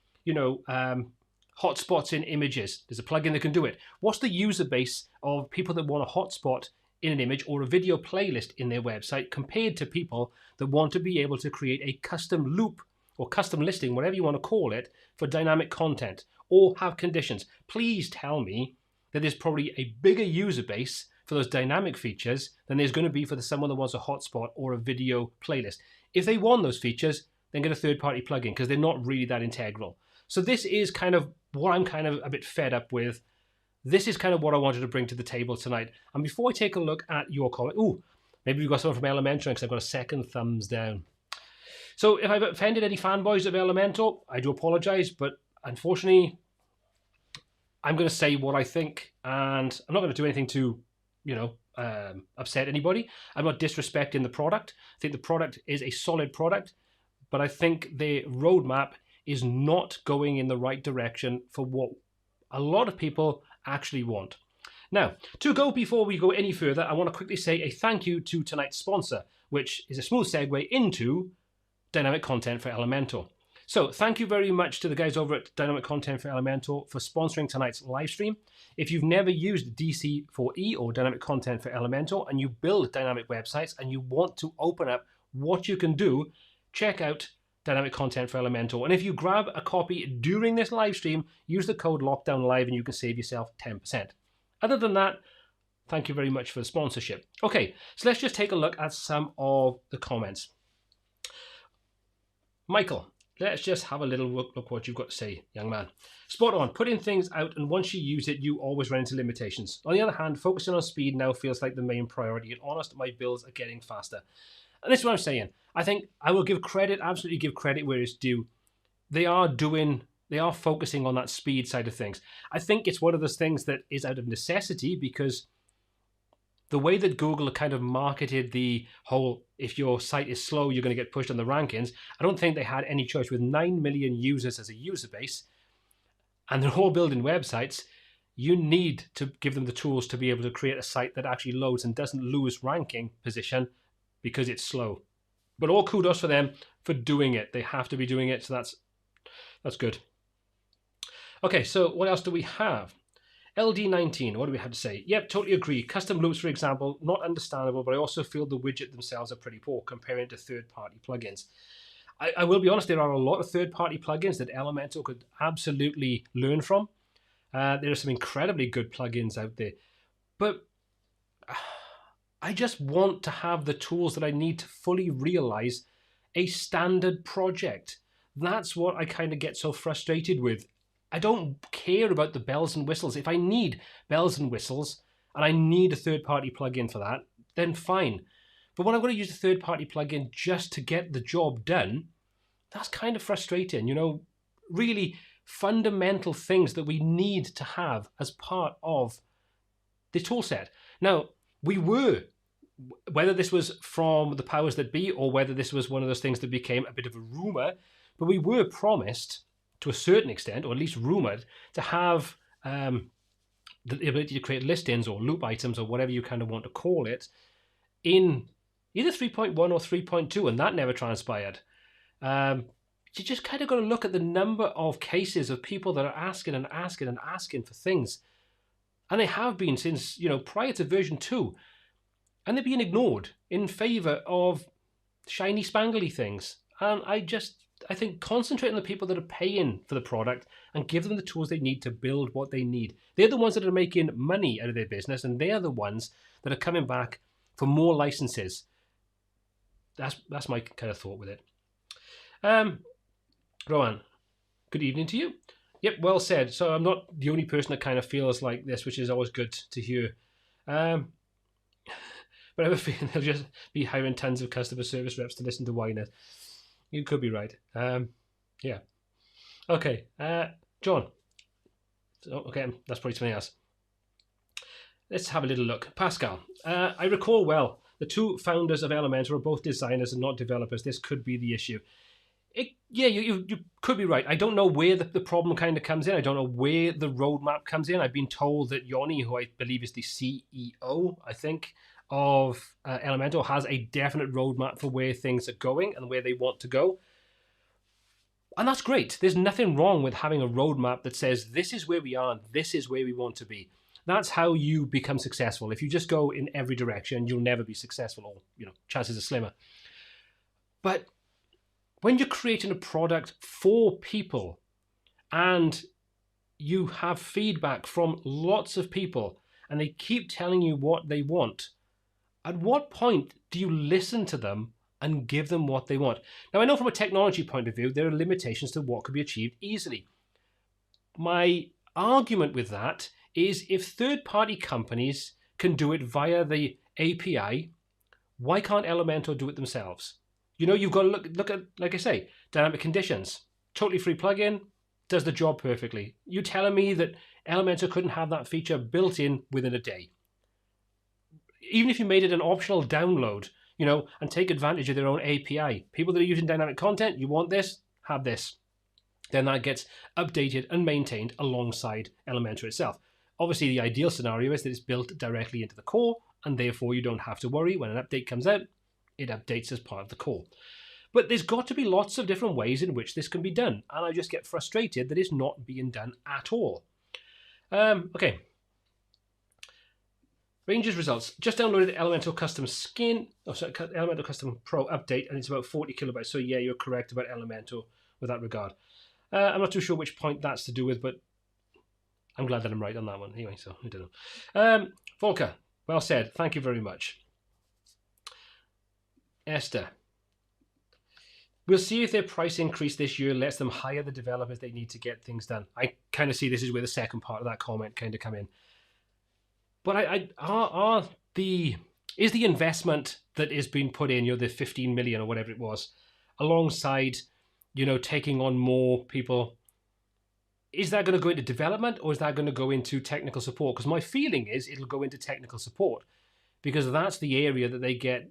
hotspots in images? There's a plugin that can do it. What's the user base of people that want a hotspot in an image or a video playlist in their website compared to people that want to be able to create a custom loop or custom listing, whatever you want to call it, for dynamic content or have conditions? Please tell me that there's probably a bigger user base for those dynamic features than there's going to be for someone that wants a hotspot or a video playlist. If they want those features, then get a third-party plugin, because they're not really that integral. So this is kind of what I'm kind of a bit fed up with. This is kind of what I wanted to bring to the table tonight. And before I take a look at your comment, maybe we've got someone from Elementor, because I've got a second thumbs down. So if I've offended any fanboys of Elementor, I do apologize, but unfortunately, I'm going to say what I think, and I'm not going to do anything to, upset anybody. I'm not disrespecting the product. I think the product is a solid product, but I think the roadmap is not going in the right direction for what a lot of people actually want. Now, before we go any further, I want to quickly say a thank you to tonight's sponsor, which is a smooth segue into dynamic content for Elementor. So thank you very much to the guys over at Dynamic Content for Elementor for sponsoring tonight's live stream. If you've never used DC4E or Dynamic Content for Elementor and you build dynamic websites and you want to open up what you can do, check out Dynamic Content for Elementor. And if you grab a copy during this live stream, use the code LOCKDOWNLIVE and you can save yourself 10%. Other than that, thank you very much for the sponsorship. Okay, so let's just take a look at some of the comments. Michael, let's just have a little look what you've got to say, young man. Spot on. Putting things out, and once you use it, you always run into limitations. On the other hand, focusing on speed now feels like the main priority. And honest, my builds are getting faster. And this is what I'm saying. I think I will give credit, absolutely give credit where it's due. They are focusing on that speed side of things. I think it's one of those things that is out of necessity, because the way that Google kind of marketed the whole, if your site is slow, you're going to get pushed on the rankings, I don't think they had any choice. With 9 million users as a user base, and they're all building websites, you need to give them the tools to be able to create a site that actually loads and doesn't lose ranking position because it's slow. But all kudos for them for doing it. They have to be doing it, so that's good. Okay, so what else do we have? LD19, what do we have to say? Yep, totally agree. Custom loops, for example, not understandable, but I also feel the widget themselves are pretty poor comparing to third-party plugins. I will be honest, there are a lot of third-party plugins that Elementor could absolutely learn from. There are some incredibly good plugins out there. But I just want to have the tools that I need to fully realize a standard project. That's what I kind of get so frustrated with. I don't care about the bells and whistles. If I need bells and whistles and I need a third-party plugin for that, then fine. But when I'm going to use a third-party plugin just to get the job done, that's kind of frustrating. Really fundamental things that we need to have as part of the tool set. Now, whether this was from the powers that be or whether this was one of those things that became a bit of a rumor, but we were promised, to a certain extent, or at least rumored, to have the ability to create listings or loop items or whatever you kind of want to call it in either 3.1 or 3.2, and that never transpired. You just kind of got to look at the number of cases of people that are asking and asking and asking for things. And they have been since, prior to version 2. And they're being ignored in favor of shiny spangly things. And I think concentrate on the people that are paying for the product and give them the tools they need to build what they need. They're the ones that are making money out of their business, and they're the ones that are coming back for more licenses. That's my kind of thought with it. Rowan, good evening to you. Yep, well said. So I'm not the only person that kind of feels like this, which is always good to hear. But I have a feeling they'll just be hiring tons of customer service reps to listen to whiners. You could be right. Yeah. Okay. John. Okay, that's probably something else. Let's have a little look. Pascal. I recall well, the two founders of Elementor are both designers and not developers. This could be the issue. You could be right. I don't know where the problem kind of comes in. I don't know where the roadmap comes in. I've been told that Yoni, who I believe is the CEO, I think, of Elementor, has a definite roadmap for where things are going and where they want to go. And that's great. There's nothing wrong with having a roadmap that says this is where we are and this is where we want to be. That's how you become successful. If you just go in every direction, you'll never be successful, or chances are slimmer. But when you're creating a product for people and you have feedback from lots of people and they keep telling you what they want, at what point do you listen to them and give them what they want? Now, I know from a technology point of view, there are limitations to what could be achieved easily. My argument with that is if third-party companies can do it via the API, why can't Elementor do it themselves? You've got to look at, like I say, dynamic conditions. Totally free plugin, does the job perfectly. You telling me that Elementor couldn't have that feature built in within a day? Even if you made it an optional download, and take advantage of their own API. People that are using dynamic content, you want this, have this. Then that gets updated and maintained alongside Elementor itself. Obviously, the ideal scenario is that it's built directly into the core, and therefore you don't have to worry when an update comes out. It updates as part of the core. But there's got to be lots of different ways in which this can be done, and I just get frustrated that it's not being done at all. Okay. Ranges results. Just downloaded Elementor Custom Elementor Custom Pro update, and it's about 40 kilobytes. So yeah, you're correct about Elementor with that regard. I'm not too sure which point that's to do with, but I'm glad that I'm right on that one. Anyway, so I don't know. Volker, well said. Thank you very much. Esther. We'll see if their price increase this year lets them hire the developers they need to get things done. I kind of see this is where the second part of that comment kind of come in. But is the investment that is being put in, the 15 million or whatever it was, alongside, taking on more people, is that going to go into development or is that going to go into technical support? Because my feeling is it'll go into technical support because that's the area that they get,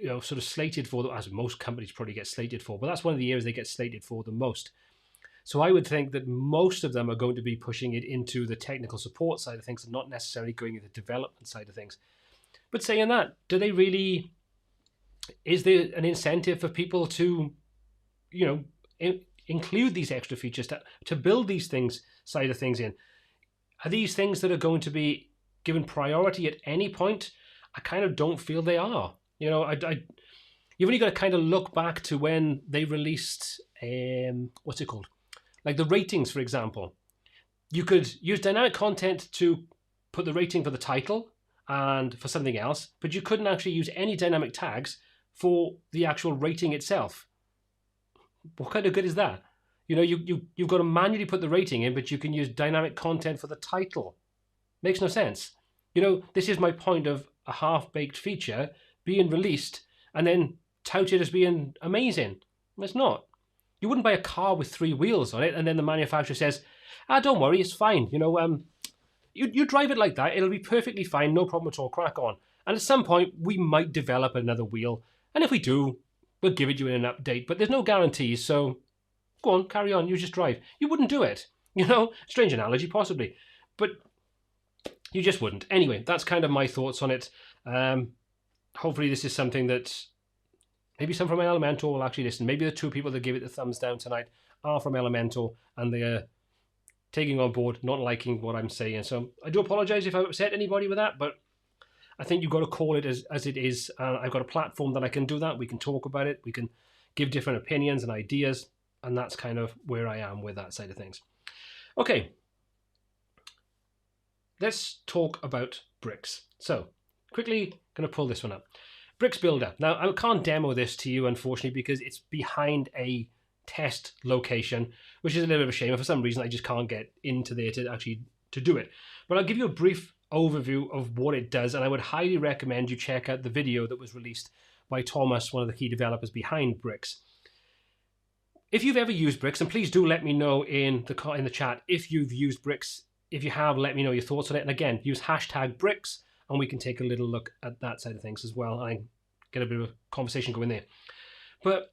sort of slated for, as most companies probably get slated for, but that's one of the areas they get slated for the most. So I would think that most of them are going to be pushing it into the technical support side of things and not necessarily going into the development side of things. But saying that, is there an incentive for people to, include these extra features to build these things side of things in? Are these things that are going to be given priority at any point? I kind of don't feel they are. You've only got to kind of look back to when they released, what's it called? Like the ratings, for example. You could use dynamic content to put the rating for the title and for something else, but you couldn't actually use any dynamic tags for the actual rating itself. What kind of good is that? You've got to manually put the rating in, but you can use dynamic content for the title. Makes no sense. This is my point of a half-baked feature being released and then touted as being amazing. It's not. You wouldn't buy a car with 3 wheels on it and then the manufacturer says, don't worry, it's fine. You drive it like that, it'll be perfectly fine, no problem at all, crack on. And at some point, we might develop another wheel. And if we do, we'll give it you in an update. But there's no guarantees, so go on, carry on, you just drive. You wouldn't do it. Strange analogy, possibly. But you just wouldn't. Anyway, that's kind of my thoughts on it. Hopefully this is something that maybe some from Elementor will actually listen. Maybe the 2 people that give it the thumbs down tonight are from Elementor and they're taking on board, not liking what I'm saying. So I do apologize if I upset anybody with that, but I think you've got to call it as it is. I've got a platform that I can do that. We can talk about it. We can give different opinions and ideas, and that's kind of where I am with that side of things. Okay, let's talk about bricks. So quickly going to pull this one up. Bricks Builder. Now I can't demo this to you, unfortunately, because it's behind a test location, which is a little bit of a shame. For some reason I just can't get into there to do it, but I'll give you a brief overview of what it does, and I would highly recommend you check out the video that was released by Thomas, one of the key developers behind Bricks. If you've ever used Bricks, and please do let me know in the chat if you've used Bricks. If you have, let me know your thoughts on it. And again, use hashtag Bricks, and we can take a little look at that side of things as well and get a bit of a conversation going there. But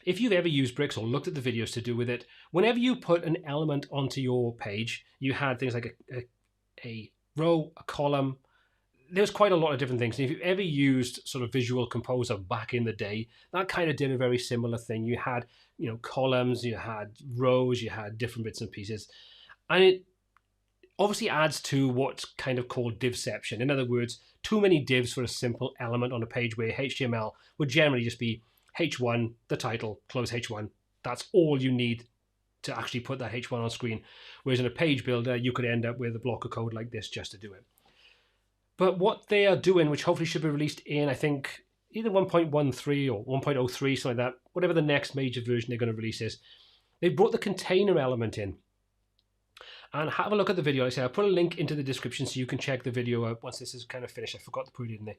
if you've ever used Bricks or looked at the videos to do with it, whenever you put an element onto your page, you had things like a row, a column. There's quite a lot of different things. And if you've ever used sort of Visual Composer back in the day, that kind of did a very similar thing. You had, columns, you had rows, you had different bits and pieces. And it obviously adds to what's kind of called divception. In other words, too many divs for a simple element on a page where HTML would generally just be H1, the title, close H1. That's all you need to actually put that H1 on screen. Whereas in a page builder, you could end up with a block of code like this just to do it. But what they are doing, which hopefully should be released in, I think, either 1.13 or 1.03, something like that, whatever the next major version they're going to release is, they brought the container element in. And have a look at the video. I'll put a link into the description so you can check the video out once this is kind of finished. I forgot to put it in there.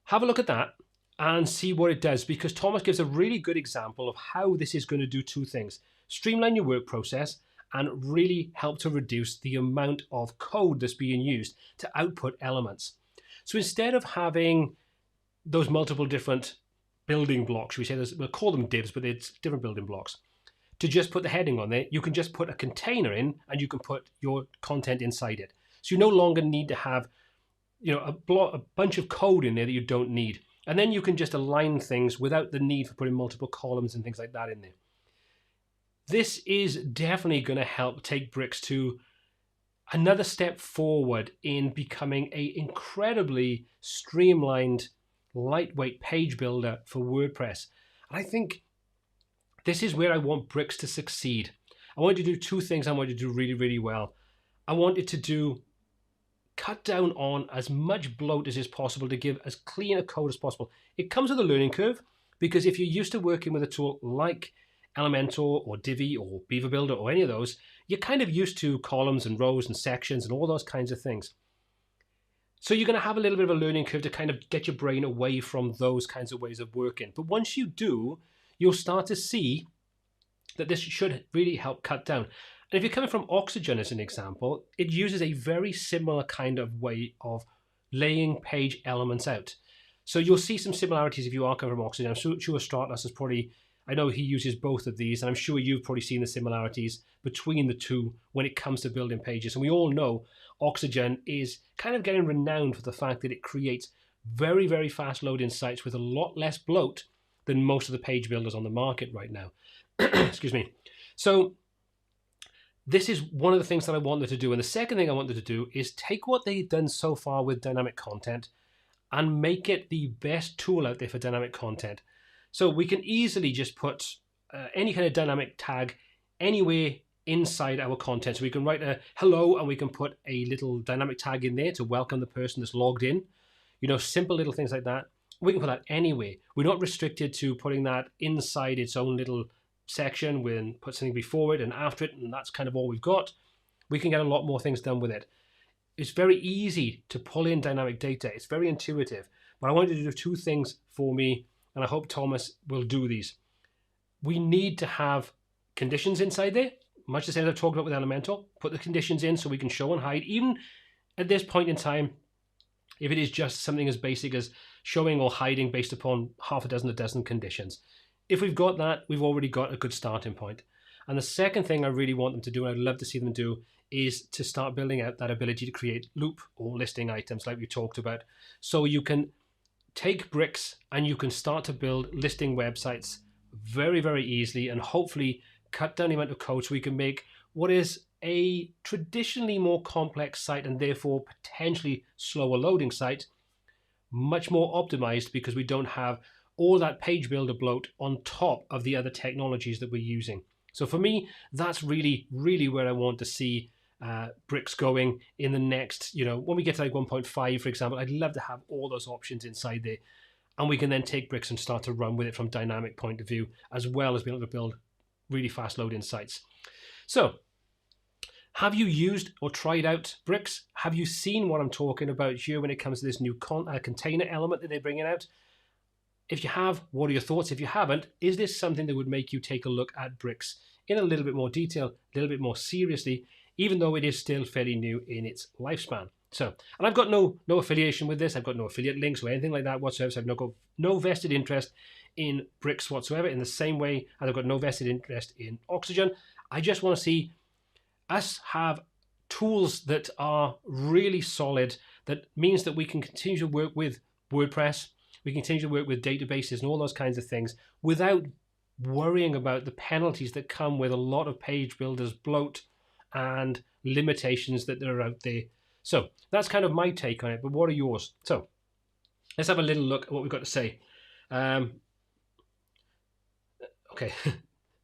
Have a look at that and see what it does, because Thomas gives a really good example of how this is going to do two things: streamline your work process and really help to reduce the amount of code that's being used to output elements. So instead of having those multiple different building blocks, we'll call them divs, but it's different building blocks, to just put the heading on there, you can just put a container in and you can put your content inside it. So you no longer need to have a bunch of code in there that you don't need. And then you can just align things without the need for putting multiple columns and things like that in there. This is definitely going to help take Bricks to another step forward in becoming an incredibly streamlined, lightweight page builder for WordPress. And I think this is where I want Bricks to succeed. I want it to do two things I want it to do really, really well. I want it to cut down on as much bloat as is possible to give as clean a code as possible. It comes with a learning curve, because if you're used to working with a tool like Elementor or Divi or Beaver Builder or any of those, you're kind of used to columns and rows and sections and all those kinds of things. So you're going to have a little bit of a learning curve to kind of get your brain away from those kinds of ways of working. But once you do, you'll start to see that this should really help cut down. And if you're coming from Oxygen as an example, it uses a very similar kind of way of laying page elements out. So you'll see some similarities if you are coming from Oxygen. I'm sure Stratos is probably, I know he uses both of these, and I'm sure you've probably seen the similarities between the two when it comes to building pages. And we all know Oxygen is kind of getting renowned for the fact that it creates very, very fast loading sites with a lot less bloat than most of the page builders on the market right now. Excuse me. So this is one of the things that I wanted to do. And the second thing I wanted to do is take what they've done so far with dynamic content and make it the best tool out there for dynamic content. So we can easily just put any kind of dynamic tag anywhere inside our content. So we can write a hello and we can put a little dynamic tag in there to welcome the person that's logged in. Simple little things like that. We can put that anywhere. We're not restricted to putting that inside its own little section. We can put something before it and after it, and that's kind of all we've got. We can get a lot more things done with it. It's very easy to pull in dynamic data. It's very intuitive. But I wanted to do two things for me, and I hope Thomas will do these. We need to have conditions inside there, much the same as I've talked about with Elementor. Put the conditions in so we can show and hide. Even at this point in time, if it is just something as basic as showing or hiding based upon half a dozen conditions. If we've got that, we've already got a good starting point. And the second thing I really want them to do, and I'd love to see them do, is to start building out that ability to create loop or listing items like we talked about. So you can take Bricks and you can start to build listing websites very, very easily, and hopefully cut down the amount of code so we can make what is a traditionally more complex site and therefore potentially slower loading site much more optimized, because we don't have or that page builder bloat on top of the other technologies that we're using. So for me, that's really, really where I want to see bricks going in the next, when we get to like 1.5, for example. I'd love to have all those options inside there. And we can then take bricks and start to run with it from a dynamic point of view, as well as being able to build really fast load-in sites. So have you used or tried out bricks? Have you seen what I'm talking about here when it comes to this new container element that they're bringing out? If you have, what are your thoughts? If you haven't, is this something that would make you take a look at bricks in a little bit more detail, a little bit more seriously, even though it is still fairly new in its lifespan? So, and I've got no affiliation with this. I've got no affiliate links or anything like that whatsoever. So I've got no vested interest in bricks whatsoever, in the same way as I've got no vested interest in Oxygen. I just want to see us have tools that are really solid, that means that we can continue to work with WordPress, we can continue to work with databases and all those kinds of things without worrying about the penalties that come with a lot of page builders bloat and limitations that are out there. So that's kind of my take on it, but what are yours? So let's have a little look at what we've got to say. Okay,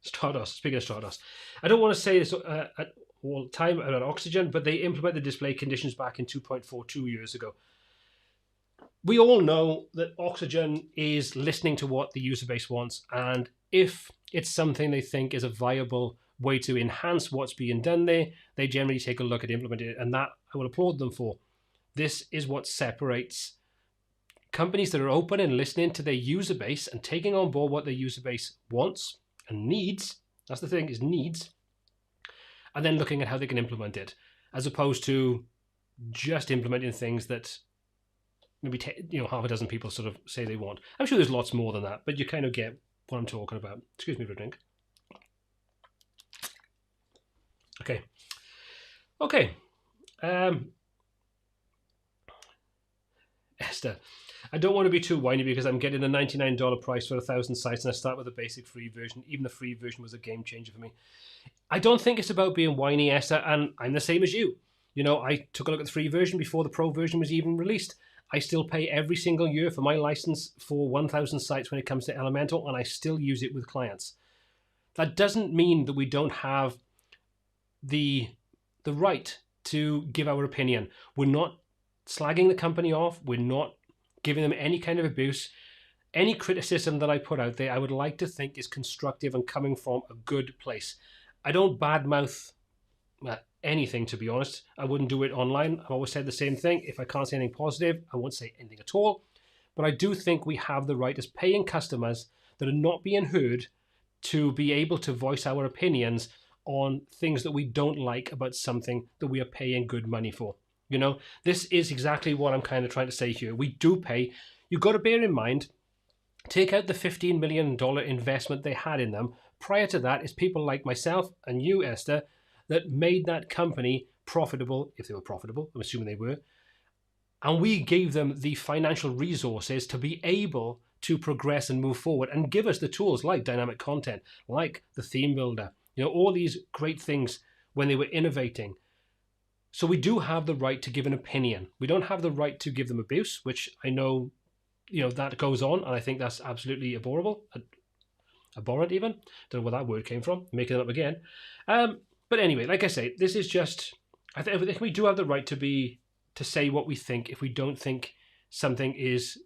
Stardust, speaking of Stardust, I don't want to say this at all the time about Oxygen, but they implemented display conditions back in 2.42 years ago. We all know that Oxygen is listening to what the user base wants, and if it's something they think is a viable way to enhance what's being done there, they generally take a look at implementing it, and that I will applaud them for. This is what separates companies that are open and listening to their user base and taking on board what their user base wants and needs. That's the thing, is needs, and then looking at how they can implement it, as opposed to just implementing things that maybe half a dozen people sort of say they want. I'm sure there's lots more than that, but you kind of get what I'm talking about. Excuse me for a drink. Okay. Esther, I don't want to be too whiny because I'm getting a $99 price for 1,000 sites, and I start with a basic free version. Even the free version was a game changer for me. I don't think it's about being whiny, Esther, and I'm the same as you. I took a look at the free version before the pro version was even released. I still pay every single year for my license for 1,000 sites when it comes to Elementor, and I still use it with clients. That doesn't mean that we don't have the right to give our opinion. We're not slagging the company off. We're not giving them any kind of abuse. Any criticism that I put out there, I would like to think is constructive and coming from a good place. I don't badmouth anything, to be honest. I wouldn't do it online. I've always said the same thing. If I can't say anything positive, I won't say anything at all. But I do think we have the right as paying customers that are not being heard to be able to voice our opinions on things that we don't like about something that we are paying good money for. This is exactly what I'm kind of trying to say here. We do pay. You've got to bear in mind, take out the $15 million investment they had in them. Prior to that, it's people like myself and you, Esther, that made that company profitable, if they were profitable. I'm assuming they were. And we gave them the financial resources to be able to progress and move forward and give us the tools like dynamic content, like the theme builder, all these great things when they were innovating. So we do have the right to give an opinion. We don't have the right to give them abuse, which I know, that goes on, and I think that's absolutely abhorrent even. Don't know where that word came from. Making it up again. But anyway, like I say, this is just, I think we do have the right to say what we think if we don't think something is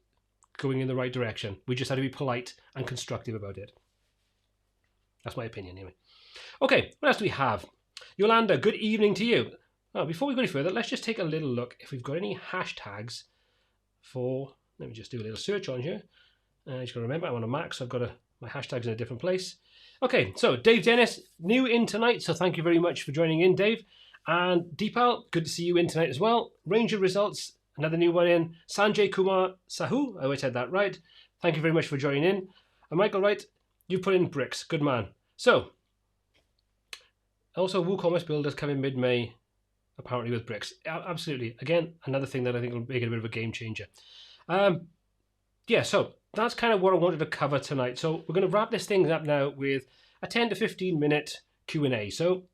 going in the right direction. We just have to be polite and constructive about it. That's my opinion anyway. Okay, what else do we have? Yolanda, good evening to you. Well, before we go any further, let's just take a little look if we've got any hashtags for, let me just do a little search on here. I just got to remember, I'm on a Mac, so I've got my hashtags in a different place. Okay, so Dave Dennis, new in tonight, so thank you very much for joining in, Dave. And Deepal, good to see you in tonight as well. Ranger Results, another new one in. Sanjay Kumar Sahu, I always said that right. Thank you very much for joining in. And Michael Wright, you put in bricks, good man. So, also WooCommerce Builders coming mid-May, apparently with bricks. Absolutely. Again, another thing that I think will make it a bit of a game changer. Yeah, so that's kind of what I wanted to cover tonight. So we're going to wrap this thing up now with a 10 to 15 minute Q&A. So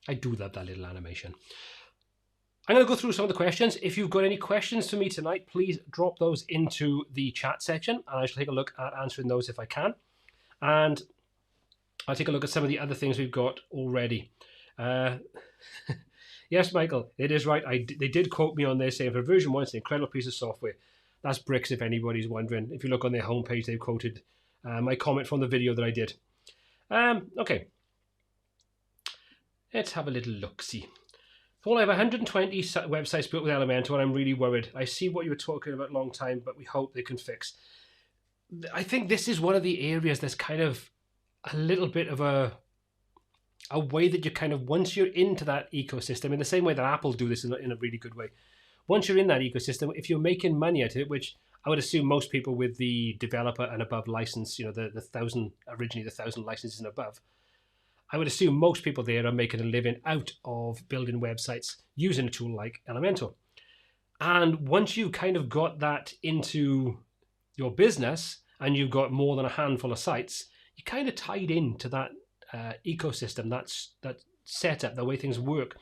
I do love that little animation. I'm going to go through some of the questions. If you've got any questions for me tonight, please drop those into the chat section, and I shall take a look at answering those if I can. And I'll take a look at some of the other things we've got already. Yes, Michael, it is right. They did quote me on there saying for version 1, it's an incredible piece of software. That's Bricks, if anybody's wondering. If you look on their homepage, they've quoted my comment from the video that I did. Okay. Let's have a little look-see. Paul, I have 120 websites built with Elementor, and I'm really worried. I see what you were talking about a long time, but we hope they can fix. I think this is one of the areas that's kind of a little bit of a way that you kind of, once you're into that ecosystem, in the same way that Apple do this in a really good way, once you're in that ecosystem, if you're making money out of it, which I would assume most people with the developer and above license, you know, the 1,000 licenses and above, I would assume most people there are making a living out of building websites using a tool like Elementor. And once you've kind of got that into your business and you've got more than a handful of sites, you're kind of tied into that ecosystem, that setup, the way things work.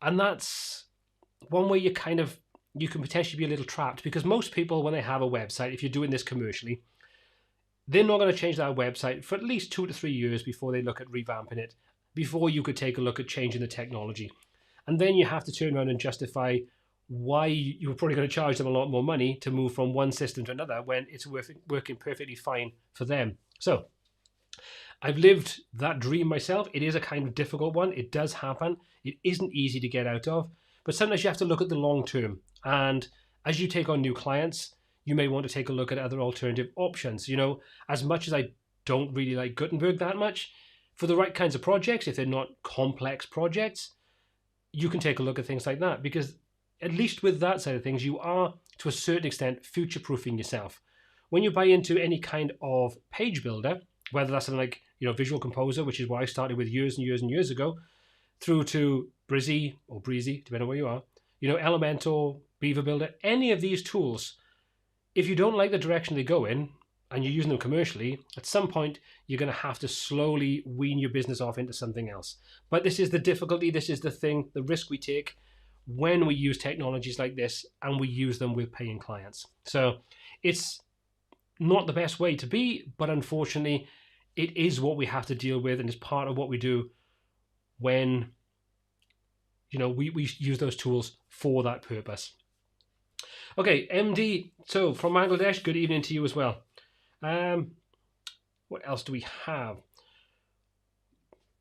And that's one way you can potentially be a little trapped, because most people, when they have a website, if you're doing this commercially, they're not going to change that website for at least 2 to 3 years before they look at revamping it, before you could take a look at changing the technology. And then you have to turn around and justify why you're probably going to charge them a lot more money to move from one system to another when it's working perfectly fine for them. So I've lived that dream myself. It is a kind of difficult one. It does happen. It isn't easy to get out of, but sometimes you have to look at the long term. And as you take on new clients, you may want to take a look at other alternative options. You know, as much as I don't really like Gutenberg that much, for the right kinds of projects, if they're not complex projects, you can take a look at things like that, because at least with that side of things, you are, to a certain extent, future-proofing yourself. When you buy into any kind of page builder, whether that's something like, you know, Visual Composer, which is what I started with years and years and years ago, through to Breezy, depending on where you are, you know, Elementor, Beaver Builder, any of these tools, if you don't like the direction they go in and you're using them commercially, at some point you're going to have to slowly wean your business off into something else. But this is the difficulty, this is the thing, the risk we take when we use technologies like this and we use them with paying clients. So it's not the best way to be, but unfortunately it is what we have to deal with, and it's part of what we do when, you know, we use those tools for that purpose. Okay, MD, so from Bangladesh, good evening to you as well. What else do we have?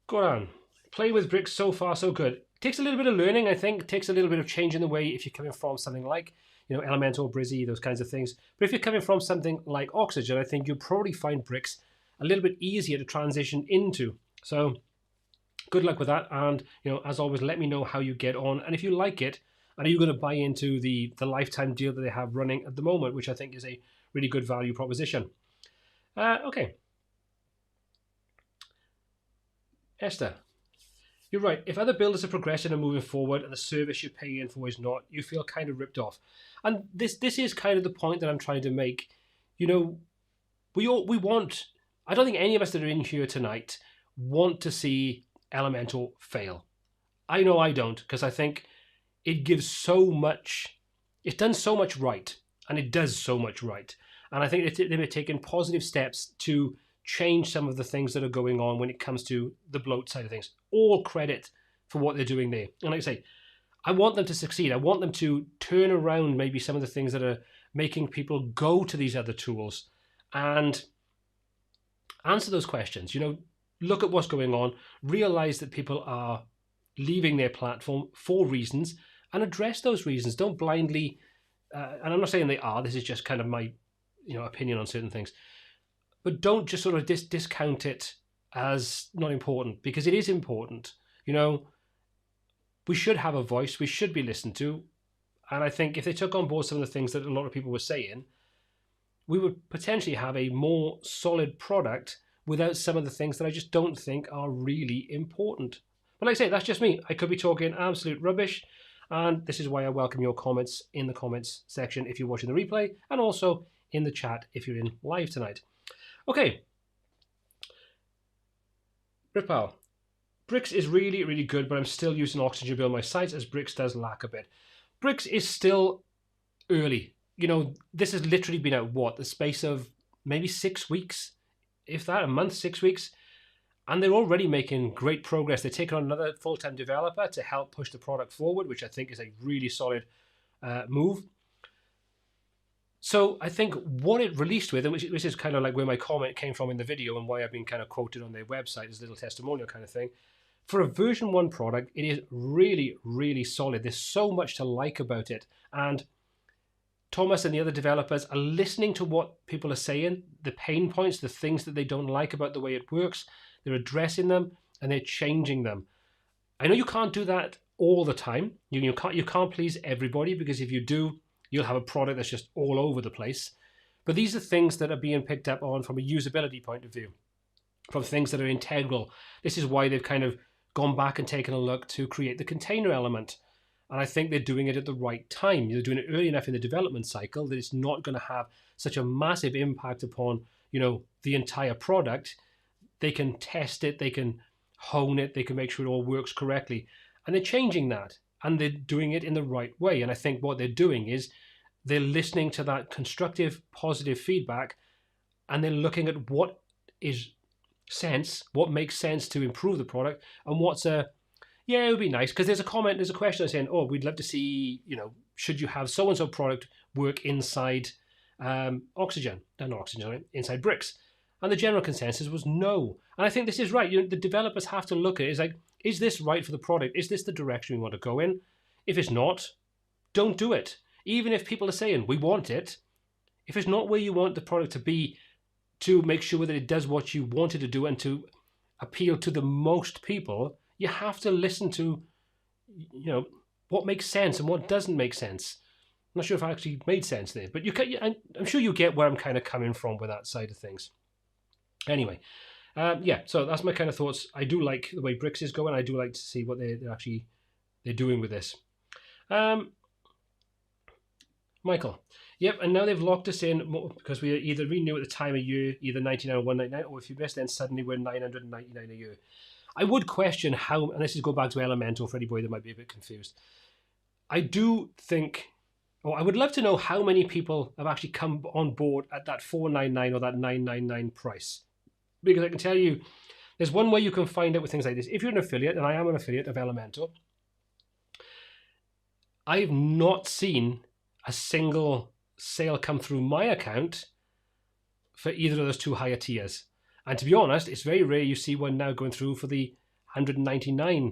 Go on. Play with bricks, so far so good. Takes a little bit of learning, I think. Takes a little bit of change in the way if you're coming from something like, you know, Elementor, Breezy, those kinds of things. But if you're coming from something like Oxygen, I think you'll probably find bricks a little bit easier to transition into. So good luck with that. And, you know, as always, let me know how you get on. And if you like it, and are you going to buy into the lifetime deal that they have running at the moment, which I think is a really good value proposition. Okay. Esther, you're right. If other builders are progressing and moving forward and the service you're paying for is not, you feel kind of ripped off. And this is kind of the point that I'm trying to make. You know, we want, I don't think any of us that are in here tonight want to see Elementor fail. I know I don't, because I think it gives so much, it's done so much right, and it does so much right. And I think they've taken positive steps to change some of the things that are going on when it comes to the bloat side of things. All credit for what they're doing there. And like I say, I want them to succeed. I want them to turn around maybe some of the things that are making people go to these other tools and answer those questions. You know, look at what's going on, realize that people are leaving their platform for reasons, and address those reasons. Don't blindly, and I'm not saying they are, this is just kind of my, you know, opinion on certain things, but don't just sort of discount it as not important, because it is important. You know, we should have a voice, we should be listened to, and I think if they took on board some of the things that a lot of people were saying, we would potentially have a more solid product without some of the things that I just don't think are really important. But like I say, that's just me. I could be talking absolute rubbish, and this is why I welcome your comments in the comments section if you're watching the replay, and also in the chat if you're in live tonight. Okay. Ripal, Bricks is really, really good, but I'm still using Oxygen to build my sites as Bricks does lack a bit. Bricks is still early. You know, this has literally been out, what, the space of maybe 6 weeks, if that, a month, 6 weeks. And they're already making great progress. They're taking on another full-time developer to help push the product forward, which I think is a really solid move. So I think what it released with, and which is kind of like where my comment came from in the video and why I've been kind of quoted on their website as a little testimonial kind of thing. For a version 1 product, it is really, really solid. There's so much to like about it. And Thomas and the other developers are listening to what people are saying, the pain points, the things that they don't like about the way it works. They're addressing them and they're changing them. I know you can't do that all the time. You can't please everybody, because if you do, you'll have a product that's just all over the place. But these are things that are being picked up on from a usability point of view, from things that are integral. This is why they've kind of gone back and taken a look to create the container element. And I think they're doing it at the right time. They're doing it early enough in the development cycle that it's not going to have such a massive impact upon, you know, the entire product. They can test it, they can hone it, they can make sure it all works correctly. And they're changing that, and they're doing it in the right way. And I think what they're doing is they're listening to that constructive, positive feedback, and they're looking at what is sense, what makes sense to improve the product, and what's a, yeah, it would be nice. Because there's a question saying, oh, we'd love to see, you know, should you have so-and-so product work inside Oxygen, not Oxygen, right? Inside Bricks? And the general consensus was no. And I think this is right. You know, the developers have to look at it. It's like, is this right for the product? Is this the direction we want to go in? If it's not, don't do it. Even if people are saying, we want it, if it's not where you want the product to be, to make sure that it does what you want it to do and to appeal to the most people, you have to listen to, you know, what makes sense and what doesn't make sense. I'm not sure if I actually made sense there, but I'm sure you get where I'm kind of coming from with that side of things. Anyway, yeah, so that's my kind of thoughts. I do like the way Bricks is going. I do like to see what they're doing with this. Michael, yep, and now they've locked us in because we either renew at the time of year, either 99 or 199, or if you miss, then suddenly we're 999 a year. I would question how, and this is go back to Elementor for anybody that might be a bit confused. I do think, or I would love to know how many people have actually come on board at that 499 or that 999 price. Because I can tell you, there's one way you can find out with things like this. If you're an affiliate, and I am an affiliate of Elementor, I've not seen a single sale come through my account for either of those two higher tiers. And to be honest, it's very rare you see one now going through for the $199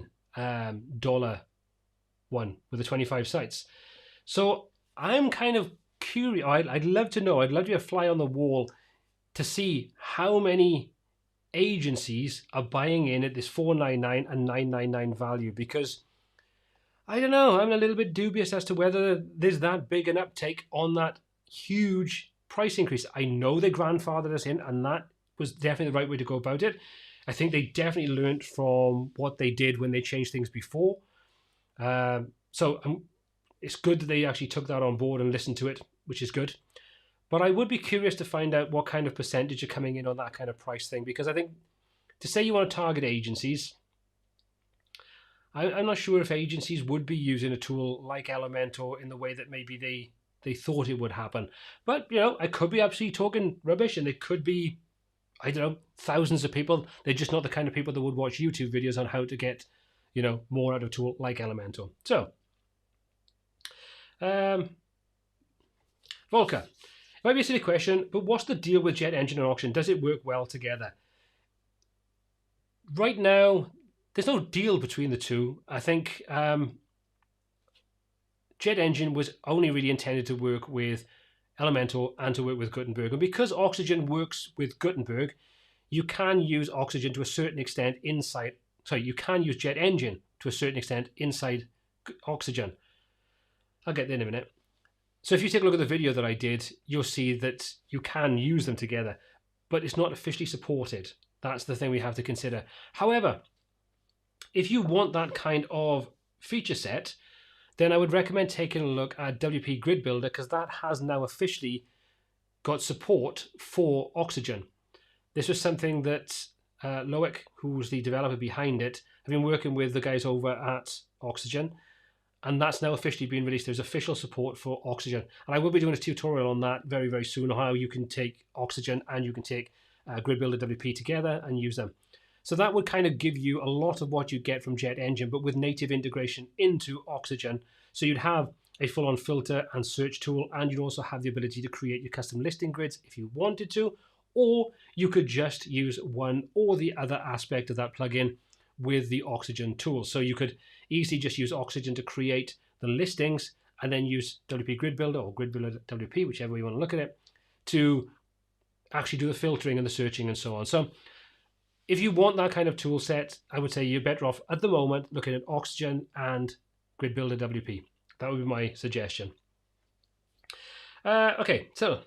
one with the 25 sites. So I'm kind of curious. I'd love to know. I'd love to be a fly on the wall to see how many agencies are buying in at this $499 and $999 value, because I don't know, I'm a little bit dubious as to whether there's that big an uptake on that huge price increase. I know they grandfathered us in, and that was definitely the right way to go about it. I think they definitely learned from what they did when they changed things before. So it's good that they actually took that on board and listened to it, which is good. But I would be curious to find out what kind of percentage are coming in on that kind of price thing, because I think to say you want to target agencies, I'm not sure if agencies would be using a tool like Elementor in the way that maybe they thought it would happen. But, you know, I could be absolutely talking rubbish, and it could be, I don't know, thousands of people. They're just not the kind of people that would watch YouTube videos on how to get, you know, more out of a tool like Elementor. So, Volker, it might be a silly question, but what's the deal with JetEngine and Auction? Does it work well together? Right now, there's no deal between the two. I think JetEngine was only really intended to work with Elementor and to work with Gutenberg. And because Oxygen works with Gutenberg, you can use Oxygen to a certain extent inside, you can use JetEngine to a certain extent inside Oxygen. I'll get there in a minute. So if you take a look at the video that I did, you'll see that you can use them together, but it's not officially supported. That's the thing we have to consider. However, if you want that kind of feature set, then I would recommend taking a look at WP Grid Builder, because that has now officially got support for Oxygen. This was something that Loic, who's the developer behind it, I've been working with the guys over at Oxygen, and that's now officially been released. There's official support for Oxygen, and I will be doing a tutorial on that very, very soon, on how you can take Oxygen and you can take Grid Builder WP together and use them. So that would kind of give you a lot of what you get from JetEngine, but with native integration into Oxygen. So you'd have a full-on filter and search tool, and you'd also have the ability to create your custom listing grids if you wanted to, or you could just use one or the other aspect of that plugin with the Oxygen tool. So you could easily just use Oxygen to create the listings and then use WP Grid Builder or Grid Builder WP, whichever way you want to look at it, to actually do the filtering and the searching and so on. So if you want that kind of tool set, I would say you're better off at the moment looking at Oxygen and Grid Builder WP. That would be my suggestion. Okay, so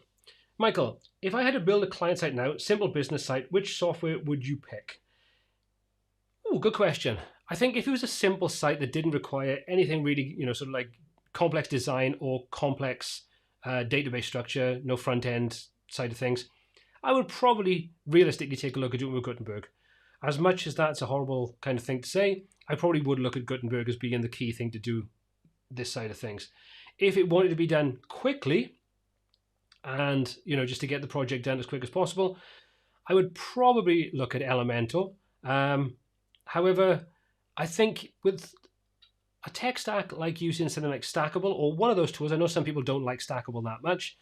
Michael, if I had to build a client site now, simple business site, which software would you pick? Oh, good question. I think if it was a simple site that didn't require anything really, sort of like complex design or complex database structure, no front end side of things, I would probably realistically take a look at doing with Gutenberg. As much as that's a horrible kind of thing to say, I probably would look at Gutenberg as being the key thing to do this side of things. If it wanted to be done quickly and, just to get the project done as quick as possible, I would probably look at Elementor. However, I think with a tech stack like using something like Stackable or one of those tools, I know some people don't like Stackable that much,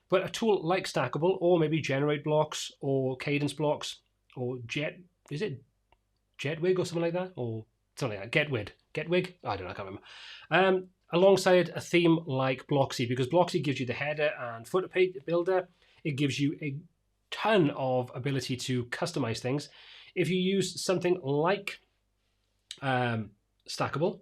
but a tool like Stackable or maybe Generate Blocks or Cadence Blocks or Jetwig or something like that? Or something like that, Getwig? I don't know, I can't remember. Alongside a theme like Blocksy, because Blocksy gives you the header and footer page builder. It gives you a ton of ability to customize things. If you use something like Stackable,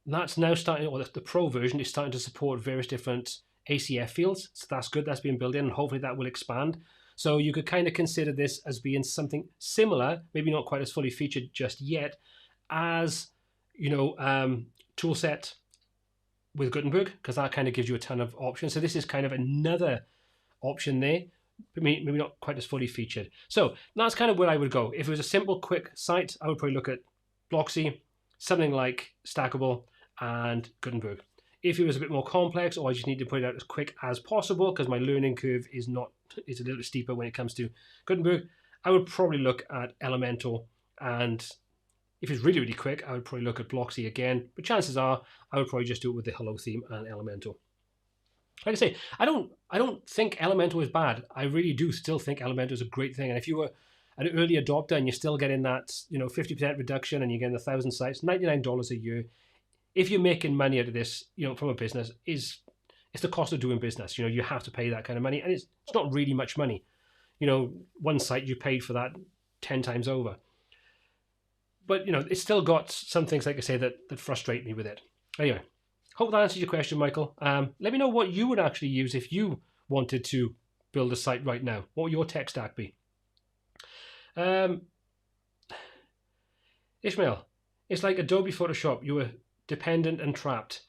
that's now starting, or the Pro version is starting to support various different ACF fields. So that's good, that's being built in, and hopefully that will expand. So you could kind of consider this as being something similar, maybe not quite as fully featured just yet, as, tool set with Gutenberg, because that kind of gives you a ton of options. So this is kind of another option there, maybe not quite as fully featured. So that's kind of where I would go. If it was a simple, quick site, I would probably look at Blocksy, something like Stackable, and Gutenberg. If it was a bit more complex, or I just need to put it out as quick as possible because my learning curve is a little bit steeper when it comes to Gutenberg, I would probably look at Elementor. And if it's really, really quick, I would probably look at Blocksy again. But chances are, I would probably just do it with the Hello theme and Elementor. Like I say, I don't think Elementor is bad. I really do still think Elementor is a great thing. And if you were an early adopter and you're still getting that 50% reduction and you're getting 1,000 sites, $99 a year. If you're making money out of this, from a business, it's the cost of doing business. You have to pay that kind of money, and it's not really much money. One site you paid for that 10 times over. But it's still got some things, like I say, that frustrate me with it. Anyway, hope that answers your question, Michael. Let me know what you would actually use if you wanted to build a site right now. What would your tech stack be? Ishmael, it's like Adobe Photoshop. You were dependent and trapped.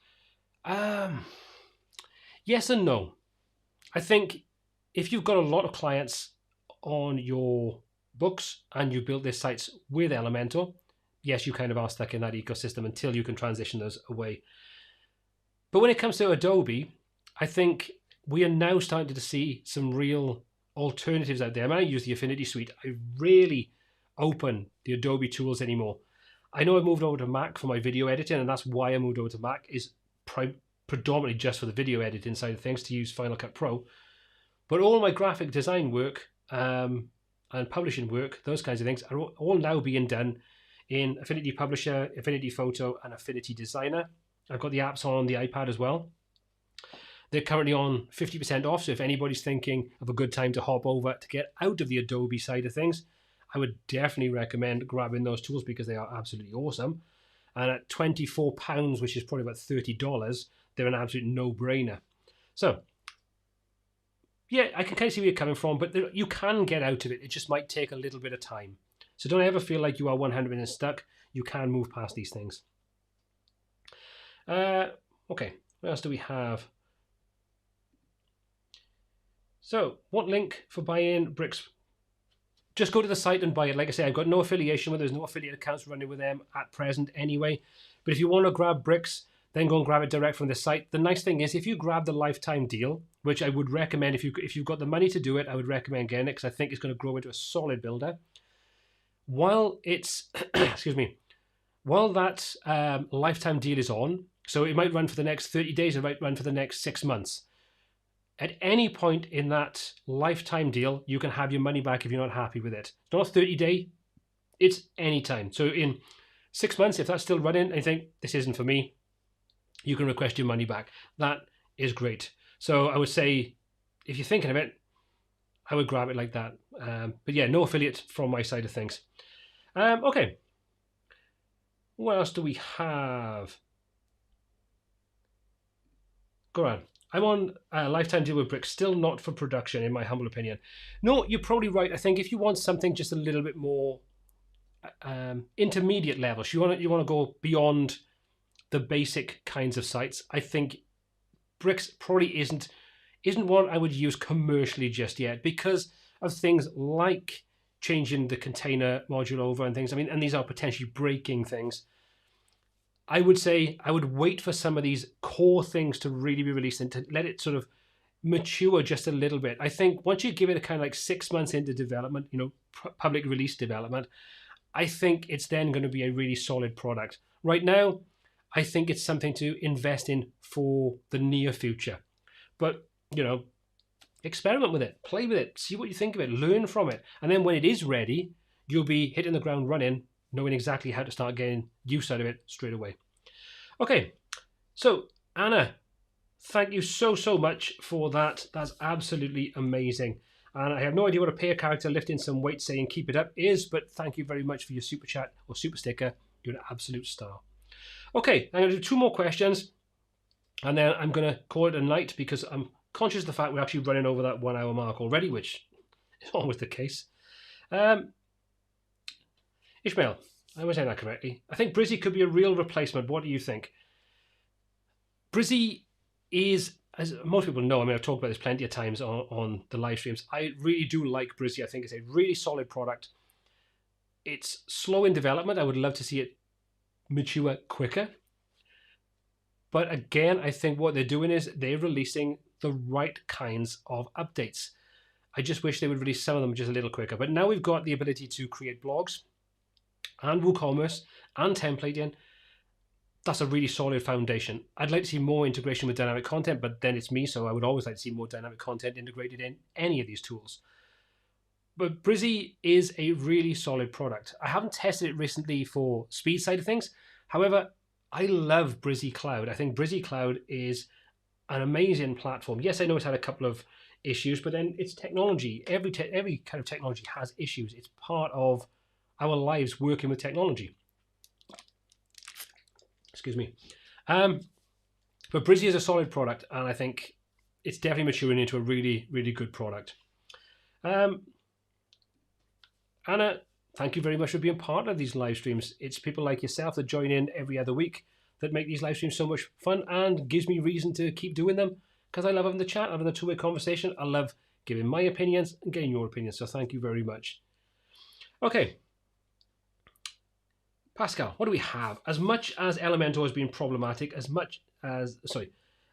Yes and no. I think if you've got a lot of clients on your books and you build their sites with Elementor, yes, you kind of are stuck in that ecosystem until you can transition those away. But when it comes to Adobe, I think we are now starting to see some real alternatives out there. I use the Affinity Suite. I rarely open the Adobe tools anymore. I know I moved over to Mac for my video editing, and that's why I moved over to Mac, is predominantly just for the video editing side of things, to use Final Cut Pro. But all my graphic design work and publishing work, those kinds of things, are all now being done in Affinity Publisher, Affinity Photo, and Affinity Designer. I've got the apps on the iPad as well. They're currently on 50% off, so if anybody's thinking of a good time to hop over to get out of the Adobe side of things, I would definitely recommend grabbing those tools because they are absolutely awesome. And at £24, which is probably about $30, they're an absolute no-brainer. So, yeah, I can kind of see where you're coming from, but you can get out of it. It just might take a little bit of time. So don't ever feel like you are 100% stuck. You can move past these things. Okay, what else do we have? So, what link for buying bricks just go to the site and buy it. Like I say, I've got no affiliation with, there's no affiliate accounts running with them at present anyway. But if you want to grab bricks, then go and grab it direct from the site. The nice thing is, if you grab the lifetime deal, which I would recommend, if you've got the money to do it, I would recommend getting it because I think it's going to grow into a solid builder. While it's, excuse me, while that lifetime deal is on, so it might run for the next 30 days, it might run for the next 6 months. At any point in that lifetime deal, you can have your money back if you're not happy with it. It's not a 30-day, it's any time. So in 6 months, if that's still running and you think, this isn't for me, you can request your money back. That is great. So I would say, if you're thinking of it, I would grab it like that. But yeah, no affiliate from my side of things. Okay. What else do we have? Go on. I'm on a lifetime deal with bricks, still not for production, in my humble opinion. No, you're probably right. I think if you want something just a little bit more intermediate levels, you want to go beyond the basic kinds of sites, I think bricks probably isn't one I would use commercially just yet because of things like changing the container module over and things. I mean, and these are potentially breaking things. I would say I would wait for some of these core things to really be released and to let it sort of mature just a little bit. I think once you give it a kind of like 6 months into development, public release development, I think it's then going to be a really solid product. Right now, I think it's something to invest in for the near future. But, experiment with it, play with it, see what you think of it, learn from it. And then when it is ready, you'll be hitting the ground running, knowing exactly how to start getting use out of it straight away. Okay, so Anna, thank you so much for that. That's absolutely amazing. And I have no idea what a pair character lifting some weight saying keep it up is, but thank you very much for your super chat or super sticker. You're an absolute star. Okay, I'm going to do 2 more questions and then I'm going to call it a night because I'm conscious of the fact we're actually running over that 1 hour mark already, which is always the case. Ishmael, I was saying that correctly. I think Brizzy could be a real replacement. What do you think? Brizzy is, as most people know, I mean, I've talked about this plenty of times on the live streams. I really do like Brizzy. I think it's a really solid product. It's slow in development. I would love to see it mature quicker. But again, I think what they're doing is they're releasing the right kinds of updates. I just wish they would release some of them just a little quicker. But now we've got the ability to create blogs and WooCommerce and templating. That's a really solid foundation. I'd like to see more integration with dynamic content, but then it's me, so I would always like to see more dynamic content integrated in any of these tools. But Brizzy is a really solid product. I haven't tested it recently for speed side of things. However, I love Brizzy Cloud. I think Brizzy Cloud is an amazing platform. Yes, I know it's had a couple of issues, but then it's technology. Every kind of technology has issues. It's part of our lives working with technology. Excuse me. But Brizzy is a solid product, and I think it's definitely maturing into a really, really good product. Anna, thank you very much for being part of these live streams. It's people like yourself that join in every other week that make these live streams so much fun and gives me reason to keep doing them because I love having the chat, having the two-way conversation. I love giving my opinions and getting your opinions, so thank you very much. Okay. Pascal, what do we have? As much as Elementor has been problematic, as much as,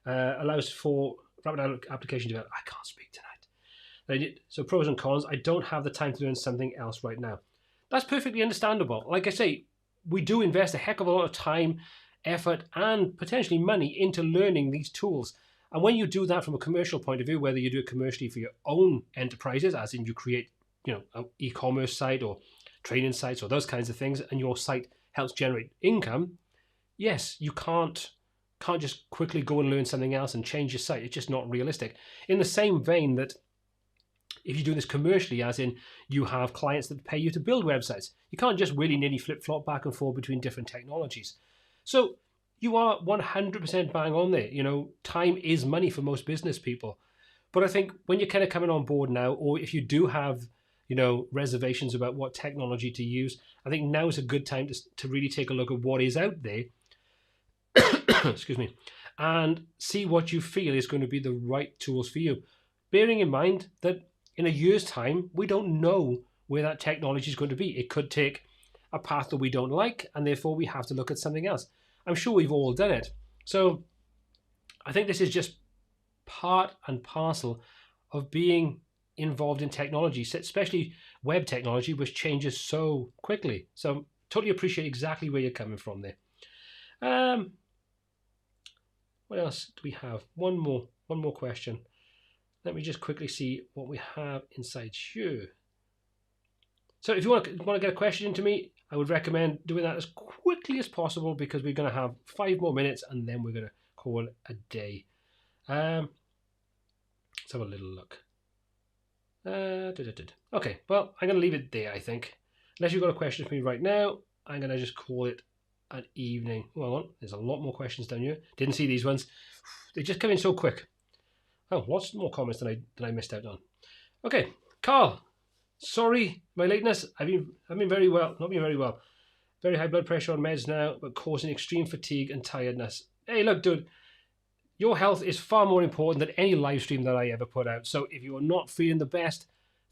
allows for rapid application development. I can't speak tonight. So pros and cons, I don't have the time to learn something else right now. That's perfectly understandable. Like I say, we do invest a heck of a lot of time, effort, and potentially money into learning these tools. And when you do that from a commercial point of view, whether you do it commercially for your own enterprises, as in you create, an e-commerce site or training sites or those kinds of things, and your site helps generate income, yes, you can't just quickly go and learn something else and change your site. It's just not realistic. In the same vein that if you do this commercially, as in you have clients that pay you to build websites, you can't just willy-nilly flip-flop back and forth between different technologies. So you are 100% bang on there. Time is money for most business people. But I think when you're kind of coming on board now, or if you do have reservations about what technology to use, I think now is a good time to really take a look at what is out there, excuse me, and see what you feel is going to be the right tools for you. Bearing in mind that in a year's time, we don't know where that technology is going to be. It could take a path that we don't like, and therefore we have to look at something else. I'm sure we've all done it. So I think this is just part and parcel of being involved in technology, especially web technology, which changes so quickly. So totally appreciate exactly where you're coming from there. What else do we have? One more question. Let me just quickly see what we have inside here. So if you want to get a question into me, I would recommend doing that as quickly as possible, because we're going to have 5 more minutes and then we're going to call it a day. Let's have a little look. Okay, well, I'm going to leave it there, I think. Unless you've got a question for me right now, I'm going to just call it an evening. Well, hold on. There's a lot more questions down here. Didn't see these ones. They just come in so quick. Oh, lots more comments than I missed out on. Okay, Carl. Sorry, my lateness. I've been very well. Not been very well. Very high blood pressure on meds now, but causing extreme fatigue and tiredness. Hey, look, dude. Your health is far more important than any live stream that I ever put out. So if you are not feeling the best,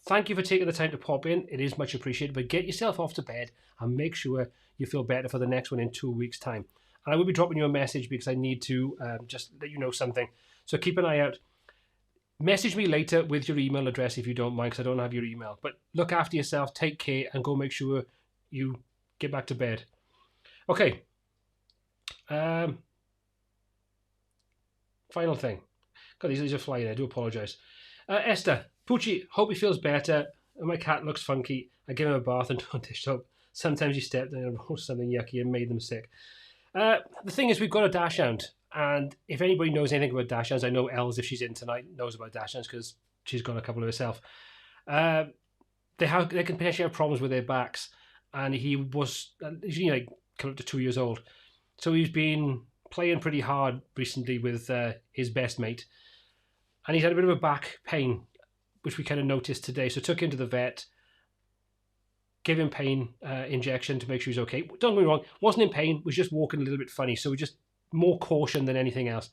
thank you for taking the time to pop in. It is much appreciated. But get yourself off to bed and make sure you feel better for the next one in 2 weeks' time. And I will be dropping you a message because I need to just let you know something. So keep an eye out. Message me later with your email address if you don't mind, because I don't have your email. But look after yourself, take care, and go make sure you get back to bed. Okay. Final thing. God, these are flying. I do apologize. Esther, Poochie, hope he feels better. My cat looks funky. I give him a bath and don't dish up. Sometimes he stepped in and rolled something yucky and made them sick. The thing is, we've got a dachshund. And if anybody knows anything about dachshunds, I know Els, if she's in tonight, knows about dachshunds because she's got a couple of herself. They can potentially have problems with their backs. And he's like coming up to 2 years old. So he's been playing pretty hard recently with his best mate, and he's had a bit of a back pain, which we kind of noticed today. So took him to the vet, gave him pain injection to make sure he's okay. Don't get me wrong, wasn't in pain, was just walking a little bit funny. So we just more caution than anything else.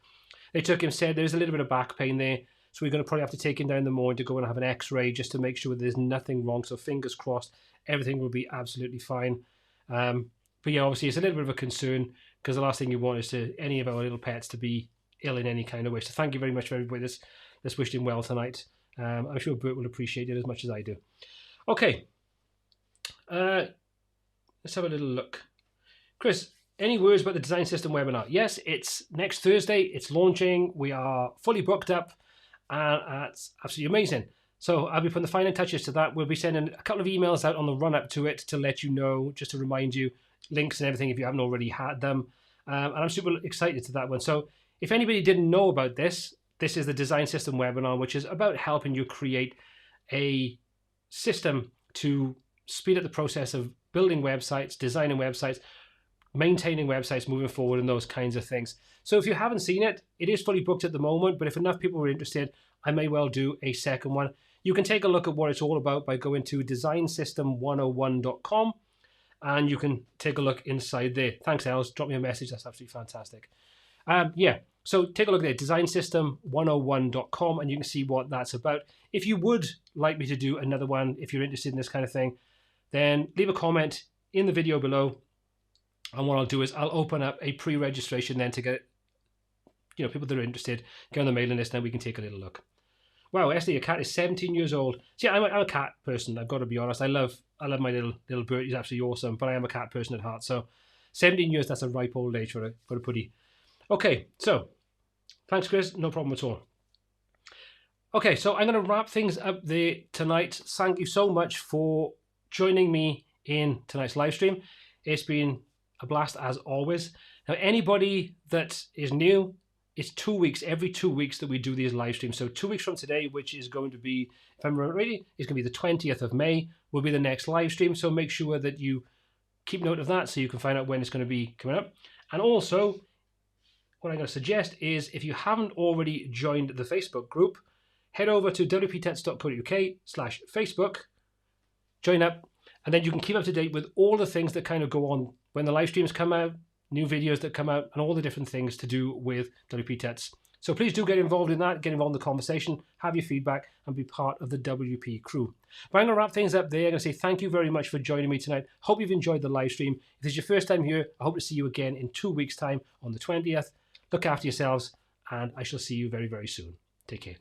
They took him, said there's a little bit of back pain there, so we're going to probably have to take him down in the morning to go and have an X-ray just to make sure there's nothing wrong. So fingers crossed, everything will be absolutely fine. But yeah, obviously it's a little bit of a concern, because the last thing you want is to any of our little pets to be ill in any kind of way. So thank you very much for everybody that's wished him well tonight. I'm sure Bert will appreciate it as much as I do. Okay. Let's have a little look. Chris, any words about the design system webinar? Yes, it's next Thursday. It's launching. We are fully booked up, and it's absolutely amazing. So I'll be putting the final touches to that. We'll be sending a couple of emails out on the run-up to it to let you know, just to remind you, links and everything if you haven't already had them. And I'm super excited to that one. So if anybody didn't know about this, this is the design system webinar, which is about helping you create a system to speed up the process of building websites, designing websites, maintaining websites moving forward, and those kinds of things. So if you haven't seen it, it is fully booked at the moment, but if enough people were interested, I may well do a second one. You can take a look at what it's all about by going to designsystem101.com. and you can take a look inside there. Thanks, Els. Drop me a message. That's absolutely fantastic. Yeah, so take a look there, designsystem101.com, and you can see what that's about. If you would like me to do another one, if you're interested in this kind of thing, then leave a comment in the video below. And what I'll do is I'll open up a pre-registration then to get, people that are interested, get on the mailing list, and then we can take a little look. Wow, Esther, your cat is 17 years old. See, I'm a cat person. I've got to be honest. I love my little bird. He's absolutely awesome. But I am a cat person at heart. So, 17 years, that's a ripe old age for a putty. Okay, so thanks, Chris. No problem at all. Okay, so I'm going to wrap things up there tonight. Thank you so much for joining me in tonight's live stream. It's been a blast as always. Now, anybody that is new, it's 2 weeks, every 2 weeks that we do these live streams. So 2 weeks from today, which is going to be, if I'm ready, it's going to be the 20th of May, will be the next live stream. So make sure that you keep note of that so you can find out when it's going to be coming up. And also, what I'm going to suggest is if you haven't already joined the Facebook group, head over to wptets.co.uk/Facebook, join up, and then you can keep up to date with all the things that kind of go on when the live streams come out, new videos that come out, and all the different things to do with WP Tets. So please do get involved in that, get involved in the conversation, have your feedback, and be part of the WP crew. But I'm going to wrap things up there. I'm going to say thank you very much for joining me tonight. Hope you've enjoyed the live stream. If this is your first time here, I hope to see you again in 2 weeks' time on the 20th. Look after yourselves, and I shall see you very, very soon. Take care.